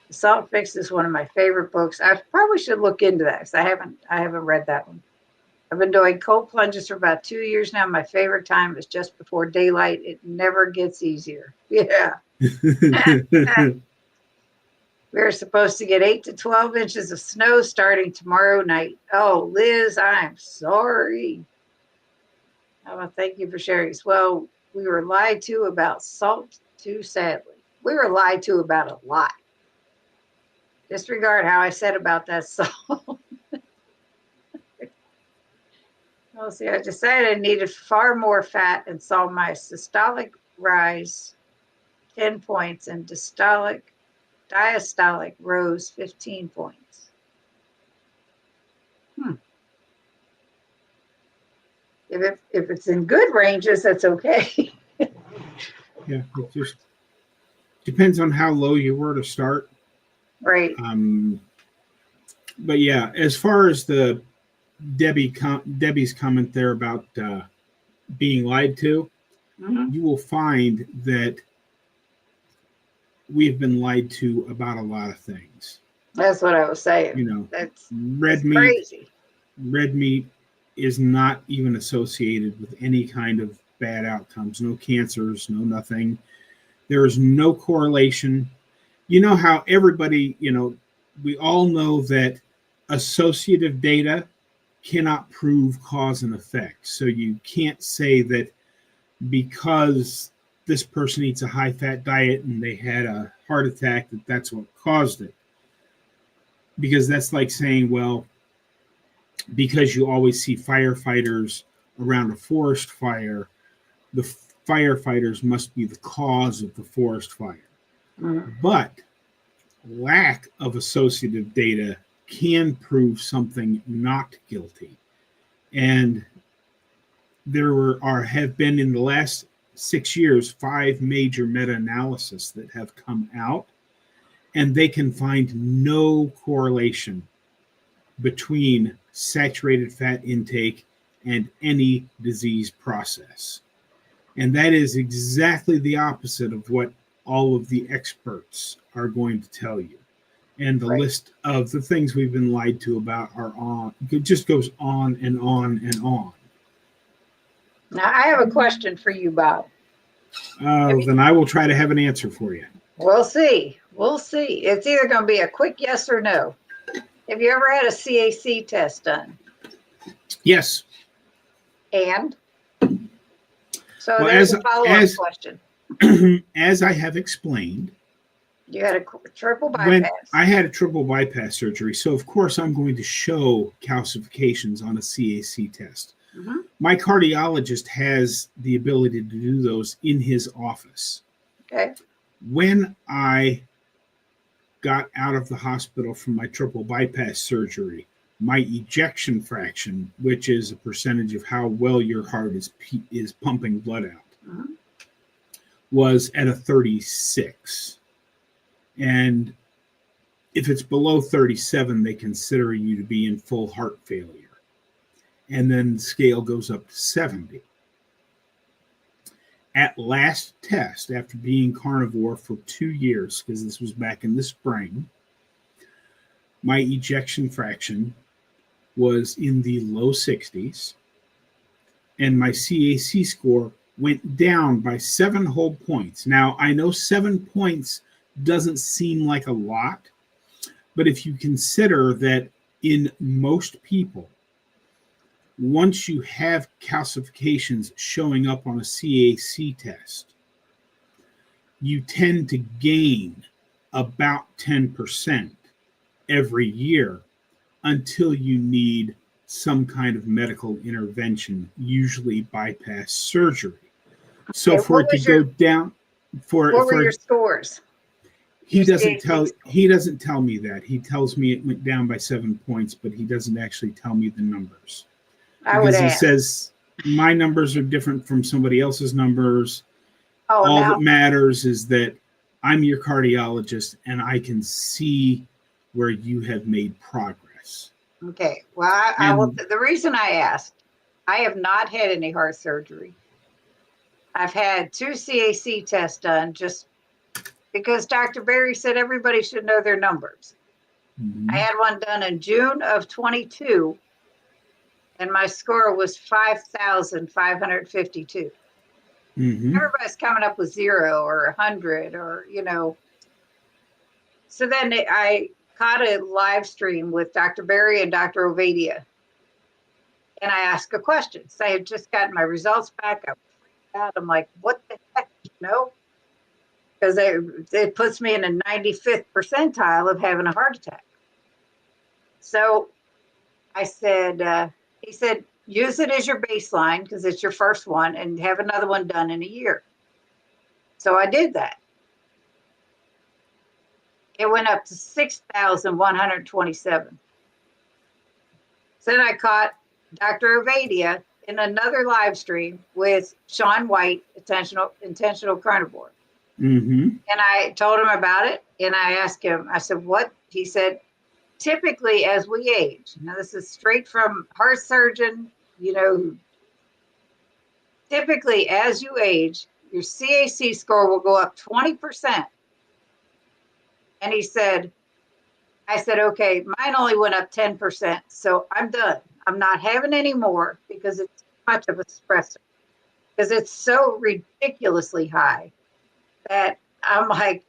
The Salt Fix is one of my favorite books. I probably should look into that because I haven't read that one. I've been doing cold plunges for about 2 years now. My favorite time is just before daylight. It never gets easier. Yeah. We're supposed to get 8 to 12 inches of snow starting tomorrow night. Oh, Liz, I'm sorry. Oh, thank you for sharing. Well, we were lied to about salt too, sadly. We were lied to about a lot. Disregard how I said about that salt. Well, see, I decided I needed far more fat and saw my systolic rise 10 points and diastolic rose 15 points. If it's in good ranges, that's okay. Yeah, it just depends on how low you were to start. Right. But yeah, as far as the Debbie's comment there about being lied to, you will find that we've been lied to about a lot of things. That's what I was saying. You know, that's crazy. Red meat is not even associated with any kind of bad outcomes. No cancers, no nothing. There is no correlation. You know how everybody, we all know that associative data cannot prove cause and effect. So you can't say that because this person eats a high-fat diet and they had a heart attack, that's what caused it. Because that's like saying, well, because you always see firefighters around a forest fire, the firefighters must be the cause of the forest fire. But lack of associative data can prove something not guilty. And there have been in the last 6 years 5 major meta-analyses that have come out, and they can find no correlation between saturated fat intake and any disease process. And that is exactly the opposite of what all of the experts are going to tell you. And the list of the things we've been lied to about it just goes on and on and on. Now, I have a question for you, Bob. Then I will try to have an answer for you. We'll see. It's either going to be a quick yes or no. Have you ever had a CAC test done? Yes. And? So there's a follow-up question. As I have explained, you had a triple bypass. When I had a triple bypass surgery, so of course I'm going to show calcifications on a CAC test. My cardiologist has the ability to do those in his office. Okay. When I got out of the hospital from my triple bypass surgery, my ejection fraction, which is a percentage of how well your heart is pumping blood out, was at a 36. And if it's below 37, they consider you to be in full heart failure. and then the scale goes up to 70. At last test, after being carnivore for 2 years, because this was back in the spring, my ejection fraction was in the low 60s, and my CAC score went down by 7 whole points. Now, I know 7 points doesn't seem like a lot, but if you consider that in most people, once you have calcifications showing up on a CAC test, you tend to gain about 10% every year until you need some kind of medical intervention, usually bypass surgery. So okay, for it to go down, what were your scores? He doesn't tell me that. He tells me it went down by 7 points, but he doesn't actually tell me the numbers. Because he says my numbers are different from somebody else's numbers. All that matters is that I'm your cardiologist and I can see where you have made progress. Okay. Well, I will. The reason I asked, I have not had any heart surgery. I've had 2 CAC tests done just because Dr. Berry said everybody should know their numbers. Mm-hmm. I had one done in June of 22, and my score was 5,552. Mm-hmm. Everybody's coming up with 0 or 100 or, So then I caught a live stream with Dr. Berry and Dr. Ovadia. And I asked a question. So I had just gotten my results back. I was freaked out. I'm like, what the heck, Because it puts me in the 95th percentile of having a heart attack. So I said, he said, use it as your baseline because it's your first one and have another one done in a year. So I did that. It went up to 6,127. So then I caught Dr. Ovadia in another live stream with Sean White, intentional carnivore. Mm-hmm. And I told him about it. And I asked him, I said, what? He said, typically as we age, now this is straight from heart surgeon, typically as you age, your CAC score will go up 20%. And he said, I said, okay, mine only went up 10%. So I'm done. I'm not having any more because it's too much of a stressor. Because it's so ridiculously high that I'm like,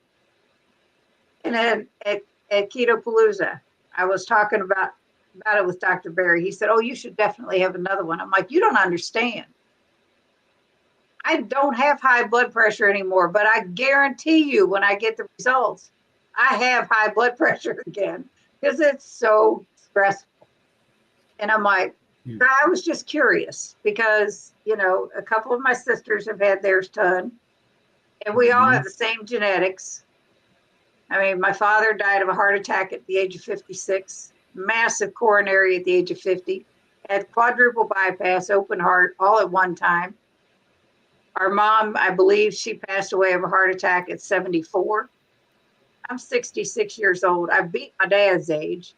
and then at Keto Palooza, I was talking about it with Dr. Berry. He said, oh, you should definitely have another one. I'm like, you don't understand. I don't have high blood pressure anymore, but I guarantee you when I get the results, I have high blood pressure again because it's so stressful. And I'm like, I was just curious because, a couple of my sisters have had theirs done and we all have the same genetics. I mean, my father died of a heart attack at the age of 56, massive coronary at the age of 50, had quadruple bypass, open heart, all at one time. Our mom, I believe she passed away of a heart attack at 74. I'm 66 years old. I beat my dad's age.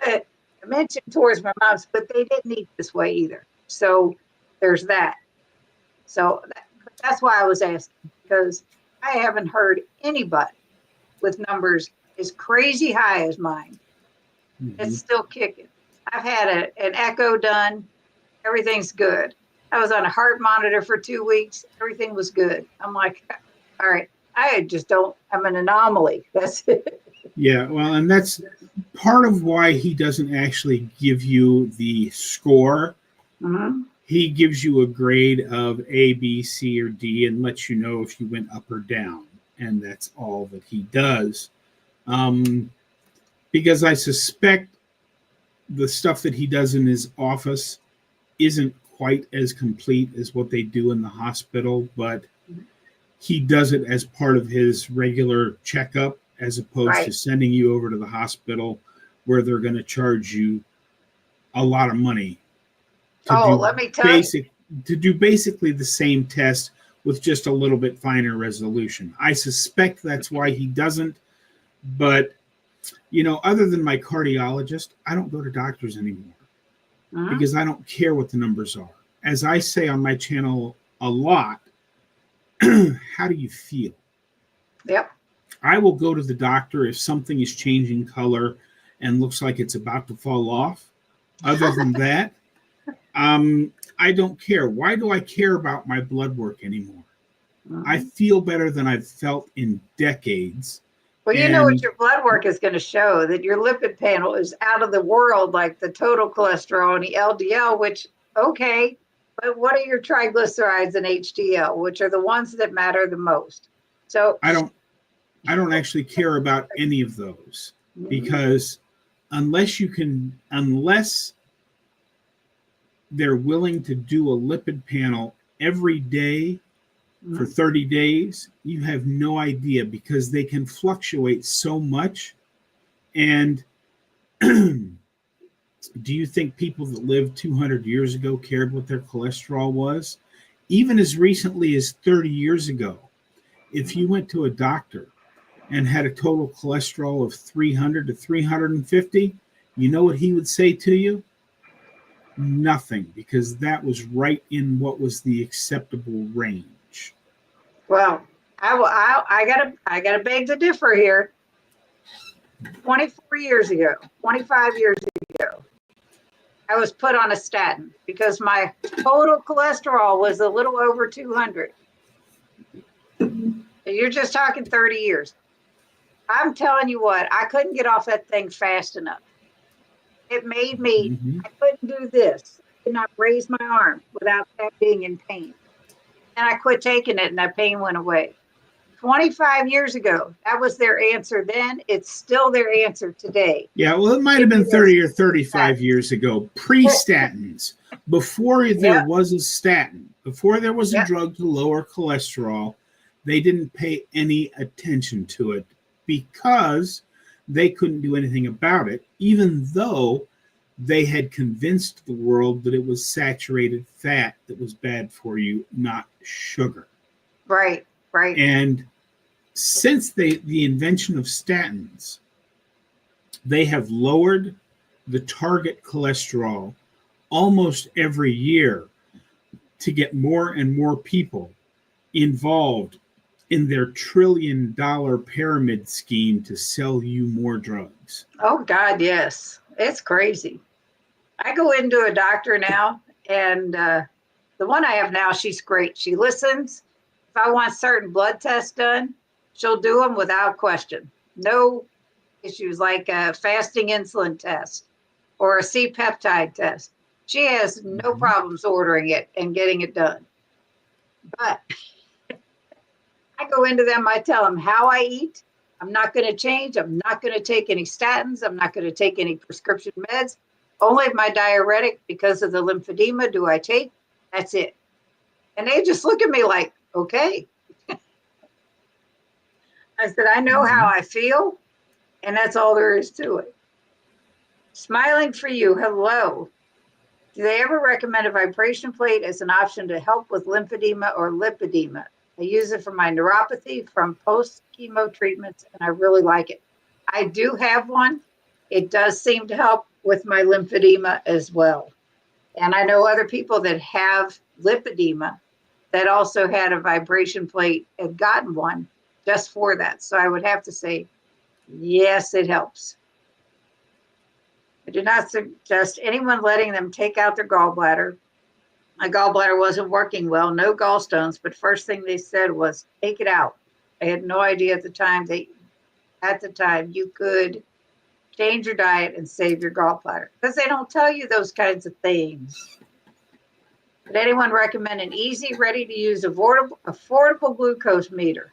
I mentioned towards my mom's, but they didn't eat this way either. So there's that. So that's why I was asking, because I haven't heard anybody with numbers as crazy high as mine. Mm-hmm. It's still kicking. I've had an echo done. Everything's good. I was on a heart monitor for 2 weeks. Everything was good. I'm like, all right, I'm an anomaly. That's it. Yeah, well, and that's part of why he doesn't actually give you the score. Mm-hmm. He gives you a grade of A, B, C, or D and lets you know if you went up or down. And that's all that he does. Because I suspect the stuff that he does in his office isn't quite as complete as what they do in the hospital, but he does it as part of his regular checkup as opposed to sending you over to the hospital where they're going to charge you a lot of money to do basically the same test with just a little bit finer resolution. I suspect that's why he doesn't, but other than my cardiologist, I don't go to doctors anymore. because I don't care what the numbers are. As I say on my channel a lot, how do you feel? Yep. I will go to the doctor if something is changing color and looks like it's about to fall off. Other than that, I don't care. Why do I care about my blood work anymore? I feel better than I've felt in decades. Well, you know what your blood work is going to show, that your lipid panel is out of the world, like the total cholesterol and the LDL, which, okay, but what are your triglycerides and HDL, which are the ones that matter the most? So I don't actually care about any of those, because unless they're willing to do a lipid panel every day for 30 days, you have no idea, because they can fluctuate so much. And do you think people that lived 200 years ago cared what their cholesterol was? Even as recently as 30 years ago, if you went to a doctor and had a total cholesterol of 300 to 350, you know what he would say to you? Nothing, because that was right in what was the acceptable range. Well, I gotta beg to differ here. 24 years ago, 25 years ago, I was put on a statin because my total cholesterol was a little over 200. You're just talking 30 years. I'm telling you what, I couldn't get off that thing fast enough. It made me, I couldn't do this. I could not raise my arm without that being in pain. And I quit taking it and that pain went away. 25 years ago, that was their answer then. It's still their answer today. Yeah, well, it might have been 30 or 35 years ago, pre-statins, before there was a statin, before there was a drug to lower cholesterol. They didn't pay any attention to it because they couldn't do anything about it, even though they had convinced the world that it was saturated fat that was bad for you, not sugar. Right, right. And since the invention of statins, they have lowered the target cholesterol almost every year to get more and more people involved in their $1 trillion pyramid scheme to sell you more drugs. Oh, God, yes. It's crazy. I go into a doctor now, and the one I have now, she's great. She listens. If I want certain blood tests done, she'll do them without question. No issues, like a fasting insulin test or a C-peptide test. She has no problems ordering it and getting it done. But I go into them, I tell them how I eat. I'm not going to change. I'm not going to take any statins. I'm not going to take any prescription meds. Only my diuretic, because of the lymphedema, do I take. That's it. And they just look at me like, okay. I said, I know how I feel, and that's all there is to it. Smiling for you, hello. Do they ever recommend a vibration plate as an option to help with lymphedema or lipedema? I use it for my neuropathy from post-chemo treatments, and I really like it. I do have one. It does seem to help with my lymphedema as well. And I know other people that have lipedema that also had a vibration plate and gotten one just for that. So I would have to say, yes, it helps. I do not suggest anyone letting them take out their gallbladder. My gallbladder wasn't working well, no gallstones, but first thing they said was, take it out. I had no idea at the time you could change your diet and save your gallbladder, because they don't tell you those kinds of things. Would anyone recommend an easy, ready-to-use, affordable glucose meter?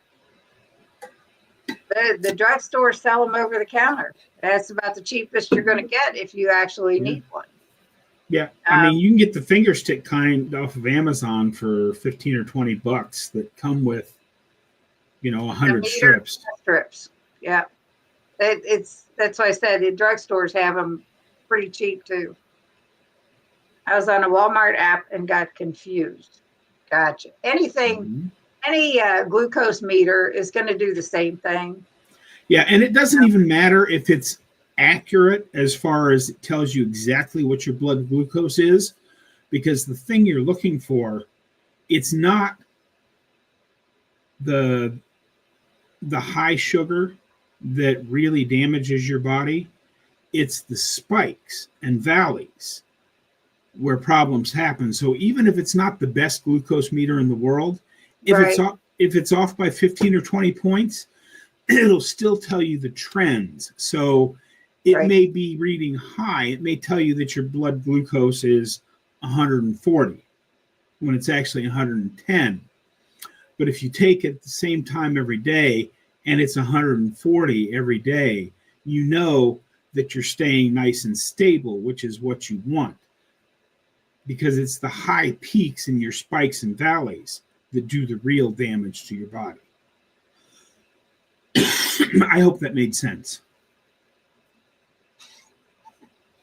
The drugstores sell them over the counter. That's about the cheapest you're going to get if you actually need one. Yeah, I mean, you can get the finger stick kind off of Amazon for 15 or 20 bucks that come with, 100 strips. Strips, yeah. That's why I said the drugstores have them pretty cheap too. I was on a Walmart app and got confused. Gotcha. Any glucose meter is going to do the same thing. Yeah, and it doesn't even matter if it's accurate as far as it tells you exactly what your blood glucose is, because the thing you're looking for, it's not the high sugar that really damages your body. It's the spikes and valleys where problems happen. So even if it's not the best glucose meter in the world, if it's off by 15 or 20 points, it'll still tell you the trends. So it may be reading high. It may tell you that your blood glucose is 140 when it's actually 110. But if you take it at the same time every day and it's 140 every day, you know that you're staying nice and stable, which is what you want. Because it's the high peaks and your spikes and valleys that do the real damage to your body. I hope that made sense.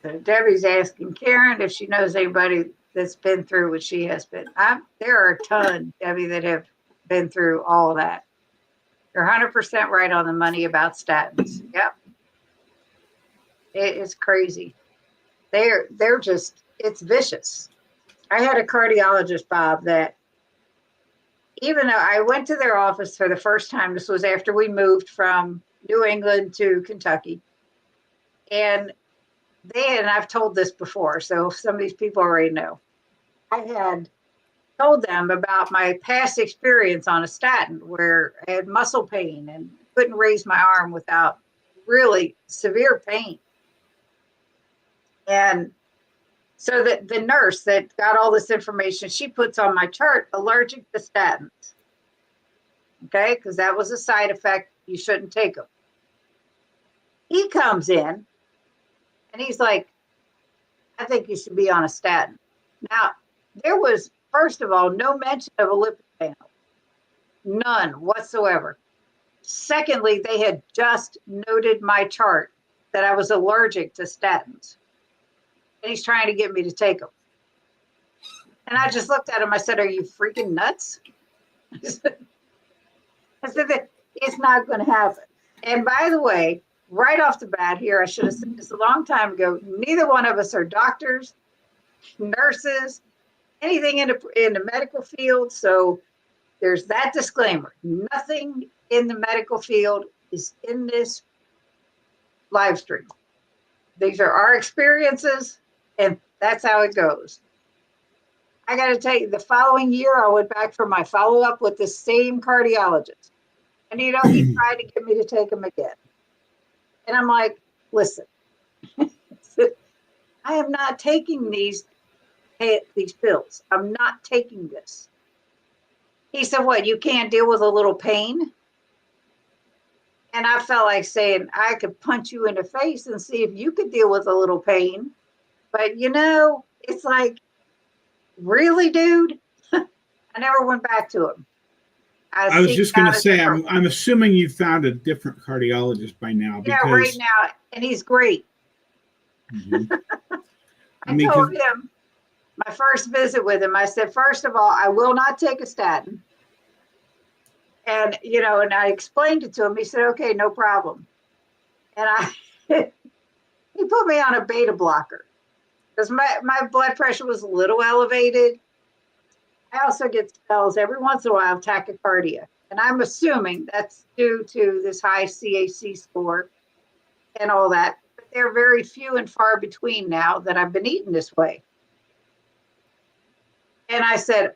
So Debbie's asking Karen if she knows anybody that's been through what she has been. There are a ton, Debbie, that have been through all of that. You're 100% right on the money about statins. Yep. It's crazy. They're just, it's vicious. I had a cardiologist, Bob, that even though I went to their office for the first time, this was after we moved from New England to Kentucky. And I've told this before, so some of these people already know. I had told them about my past experience on a statin where I had muscle pain and couldn't raise my arm without really severe pain. And so the nurse that got all this information, she puts on my chart, allergic to statins. Okay, because that was a side effect. You shouldn't take them. He comes in and he's like, I think you should be on a statin. Now, there was, first of all, no mention of a lipid panel. None whatsoever. Secondly, they had just noted my chart that I was allergic to statins. And he's trying to get me to take them. And I just looked at him. I said, are you freaking nuts? I said that it's not going to happen. And by the way, right off the bat here, I should have said this a long time ago, neither one of us are doctors, nurses, anything in the medical field. So there's that disclaimer. Nothing in the medical field is in this live stream. These are our experiences, and that's how it goes. I got to tell you, the following year, I went back for my follow-up with the same cardiologist. And, he tried to get me to take them again. And I'm like, listen, I am not taking these pills. I'm not taking this. He said, what, you can't deal with a little pain? And I felt like saying, I could punch you in the face and see if you could deal with a little pain. But, it's like, really, dude? I never went back to him. I was just going to say, I'm assuming you found a different cardiologist by now. Yeah, right now. And he's great. Mm-hmm. I told him, my first visit with him, I said, first of all, I will not take a statin. And, and I explained it to him. He said, okay, no problem. And he put me on a beta blocker because my blood pressure was a little elevated. I also get spells every once in a while of tachycardia. And I'm assuming that's due to this high CAC score and all that. But they're very few and far between now that I've been eating this way. And he said,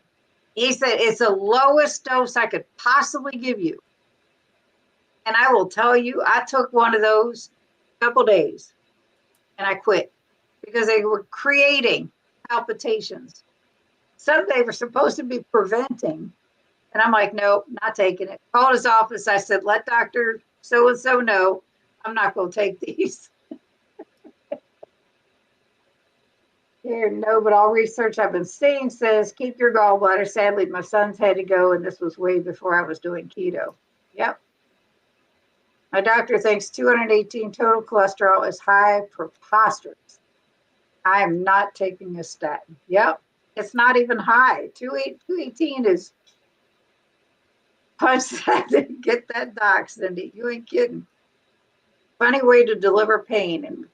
it's the lowest dose I could possibly give you. And I will tell you, I took one of those a couple days and I quit because they were creating palpitations. Some they were supposed to be preventing. And I'm like, no, not taking it. Called his office. I said, let Dr. So-and-so know I'm not going to take these. Here, no, but all research I've been seeing says keep your gallbladder. Sadly, my son's had to go, and this was way before I was doing keto. Yep. My doctor thinks 218 total cholesterol is high, preposterous. I am not taking a statin. Yep. It's not even high. 218 is punch that and get that doc, Cindy. You ain't kidding. funny way to deliver pain.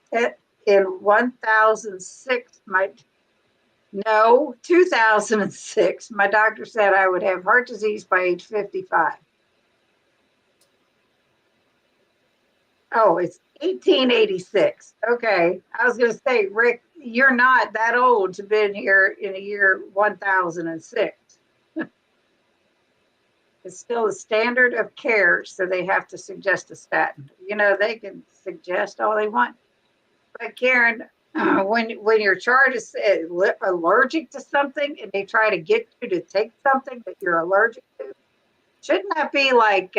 In 2006, my doctor said I would have heart disease by age 55. Oh, it's 1886. Okay. I was going to say, Rick, you're not that old to have been here in the year 1006. It's still the standard of care, so they have to suggest a statin. You know, they can suggest all they want. But Karen, when your chart is allergic to something and they try to get you to take something that you're allergic to, shouldn't that be like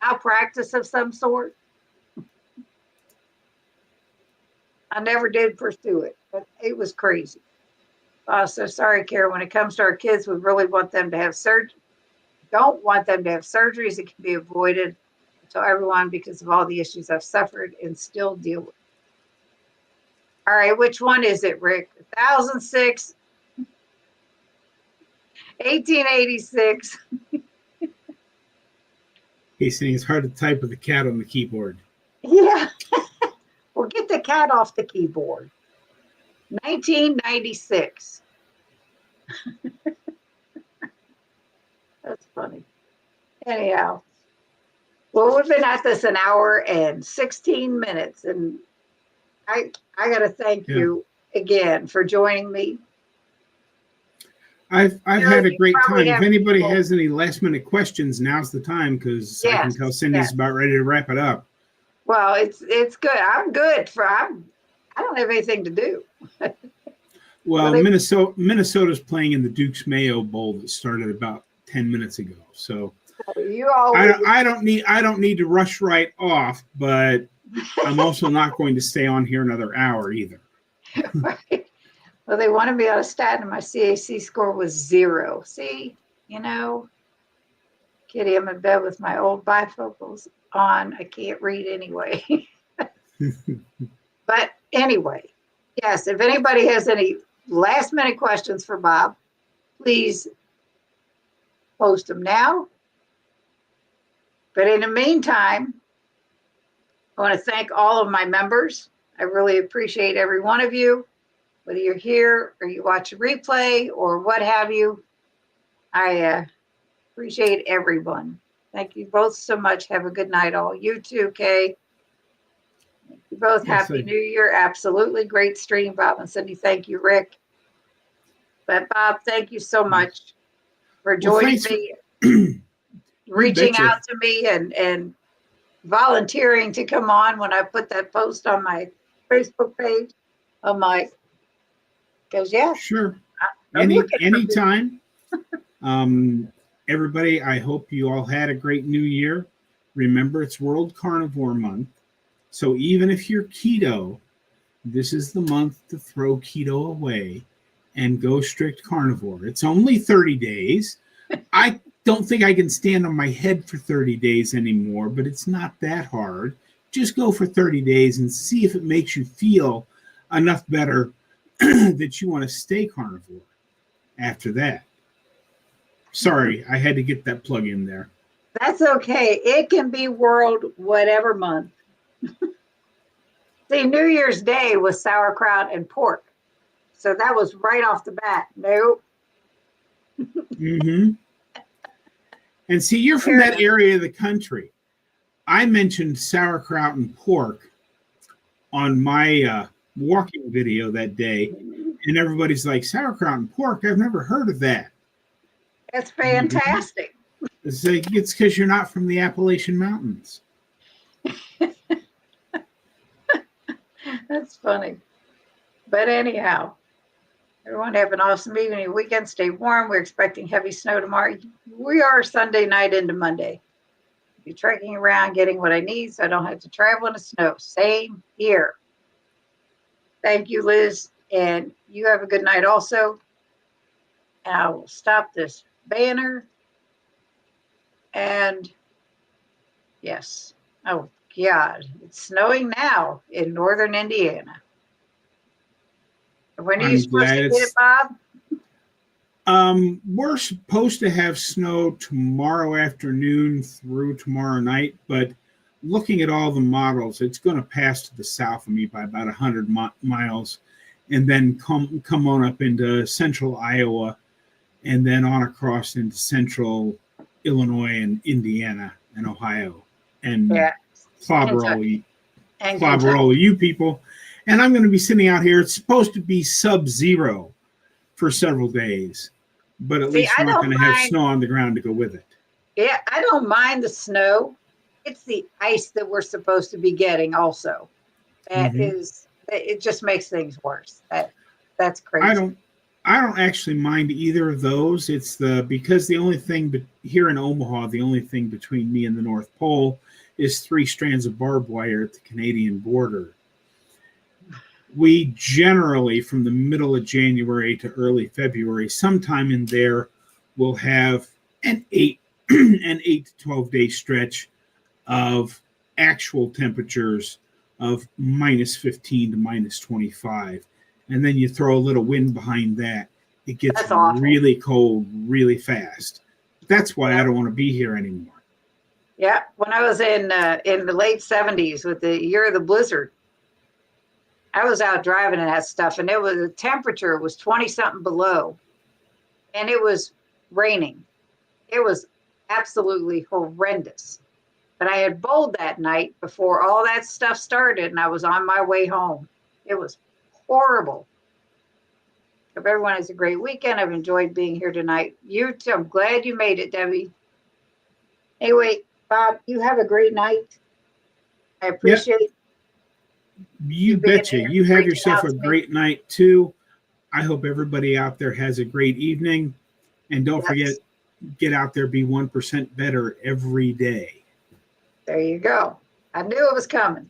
malpractice of some sort? I never did pursue it, but it was crazy. So sorry, Karen. When it comes to our kids, we really want them to have surgery. Don't want them to have surgeries. It can be avoided. To everyone, because of all the issues I've suffered and still deal with. All right, which one is it, Rick? 1006, 1886. He's saying it's hard to type with a cat on the keyboard. Yeah. Well, get the cat off the keyboard. 1996. That's funny. Anyhow. Well, we've been at this an hour and 16 minutes, and I got to thank you again for joining me. I've had a great time. If anybody has any last minute questions, now's the time, because I can tell Cindy's about ready to wrap it up. Well, it's good. I'm good I don't have anything to do. Well, Minnesota's playing in the Duke's Mayo Bowl that started about 10 minutes ago. So I don't need to rush right off, but I'm also not going to stay on here another hour either. Right. Well, they wanted me on a statin and my CAC score was 0. See, Kitty, I'm in bed with my old bifocals on. I can't read anyway. But anyway, yes, if anybody has any last minute questions for Bob, please post them now. But in the meantime, I want to thank all of my members. I really appreciate every one of you, whether you're here or you watch a replay or what have you. I appreciate everyone. Thank you both so much. Have a good night, all. You too, Kay. Thank you both. Happy New Year. Absolutely great stream, Bob and Cindy. Thank you, Rick. But Bob, thank you so much for joining me, reaching out to me and volunteering to come on when I put that post on my Facebook page. Oh my, because sure. Anytime. Everybody, I hope you all had a great new year. Remember, it's World Carnivore Month. So even if you're keto, this is the month to throw keto away and go strict carnivore. It's only 30 days. I don't think I can stand on my head for 30 days anymore, but it's not that hard. Just go for 30 days and see if it makes you feel enough better that you want to stay carnivore after that. Sorry, I had to get that plug in there. That's okay. It can be world whatever month. See, New Year's Day was sauerkraut and pork. So that was right off the bat. Nope. Mm-hmm. And see, you're from that area of the country. I mentioned sauerkraut and pork on my walking video that day, and everybody's like, sauerkraut and pork? I've never heard of that. That's fantastic. It's because you're not from the Appalachian Mountains. That's funny. But anyhow, everyone have an awesome evening, weekend. Stay warm. We're expecting heavy snow tomorrow. We are Sunday night into Monday. Be trekking around, getting what I need so I don't have to travel in the snow. Same here. Thank you, Liz. And you have a good night also. And I will stop this banner. And yes. Oh, God. It's snowing now in northern Indiana. When are you supposed to get it, Bob? We're supposed to have snow tomorrow afternoon through tomorrow night, but looking at all the models, it's going to pass to the south of me by about 100 miles, and then come on up into central Iowa, and then on across into central Illinois and Indiana and Ohio, and clobber all you people. And I'm going to be sitting out here. It's supposed to be sub-zero for several days, but at least we're not going to have snow on the ground to go with it. Yeah, I don't mind the snow. It's the ice that we're supposed to be getting also. That is, it just makes things worse. That's crazy. I don't actually mind either of those. It's because the only thing here in Omaha, the only thing between me and the North Pole is 3 strands of barbed wire at the Canadian border. We generally, from the middle of January to early February, sometime in there, will have an 8 to 12 day stretch of actual temperatures of minus 15 to minus 25. And then you throw a little wind behind that. It gets really cold really fast. That's why I don't want to be here anymore. Yeah. When I was in the late 70s with the year of the blizzard, I was out driving and that stuff, and the temperature was 20 something below, and it was raining. It was absolutely horrendous. But I had bowled that night before all that stuff started, and I was on my way home. It was horrible. Hope everyone has a great weekend. I've enjoyed being here tonight. You too. I'm glad you made it, Debbie. Anyway, Bob, you have a great night. I appreciate you betcha. You have yourself a great night too. I hope everybody out there has a great evening. And don't forget, get out there, be 1% better every day. There you go. I knew it was coming.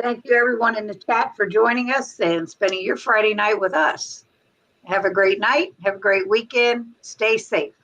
Thank you, everyone in the chat, for joining us and spending your Friday night with us. Have a great night. Have a great weekend. Stay safe.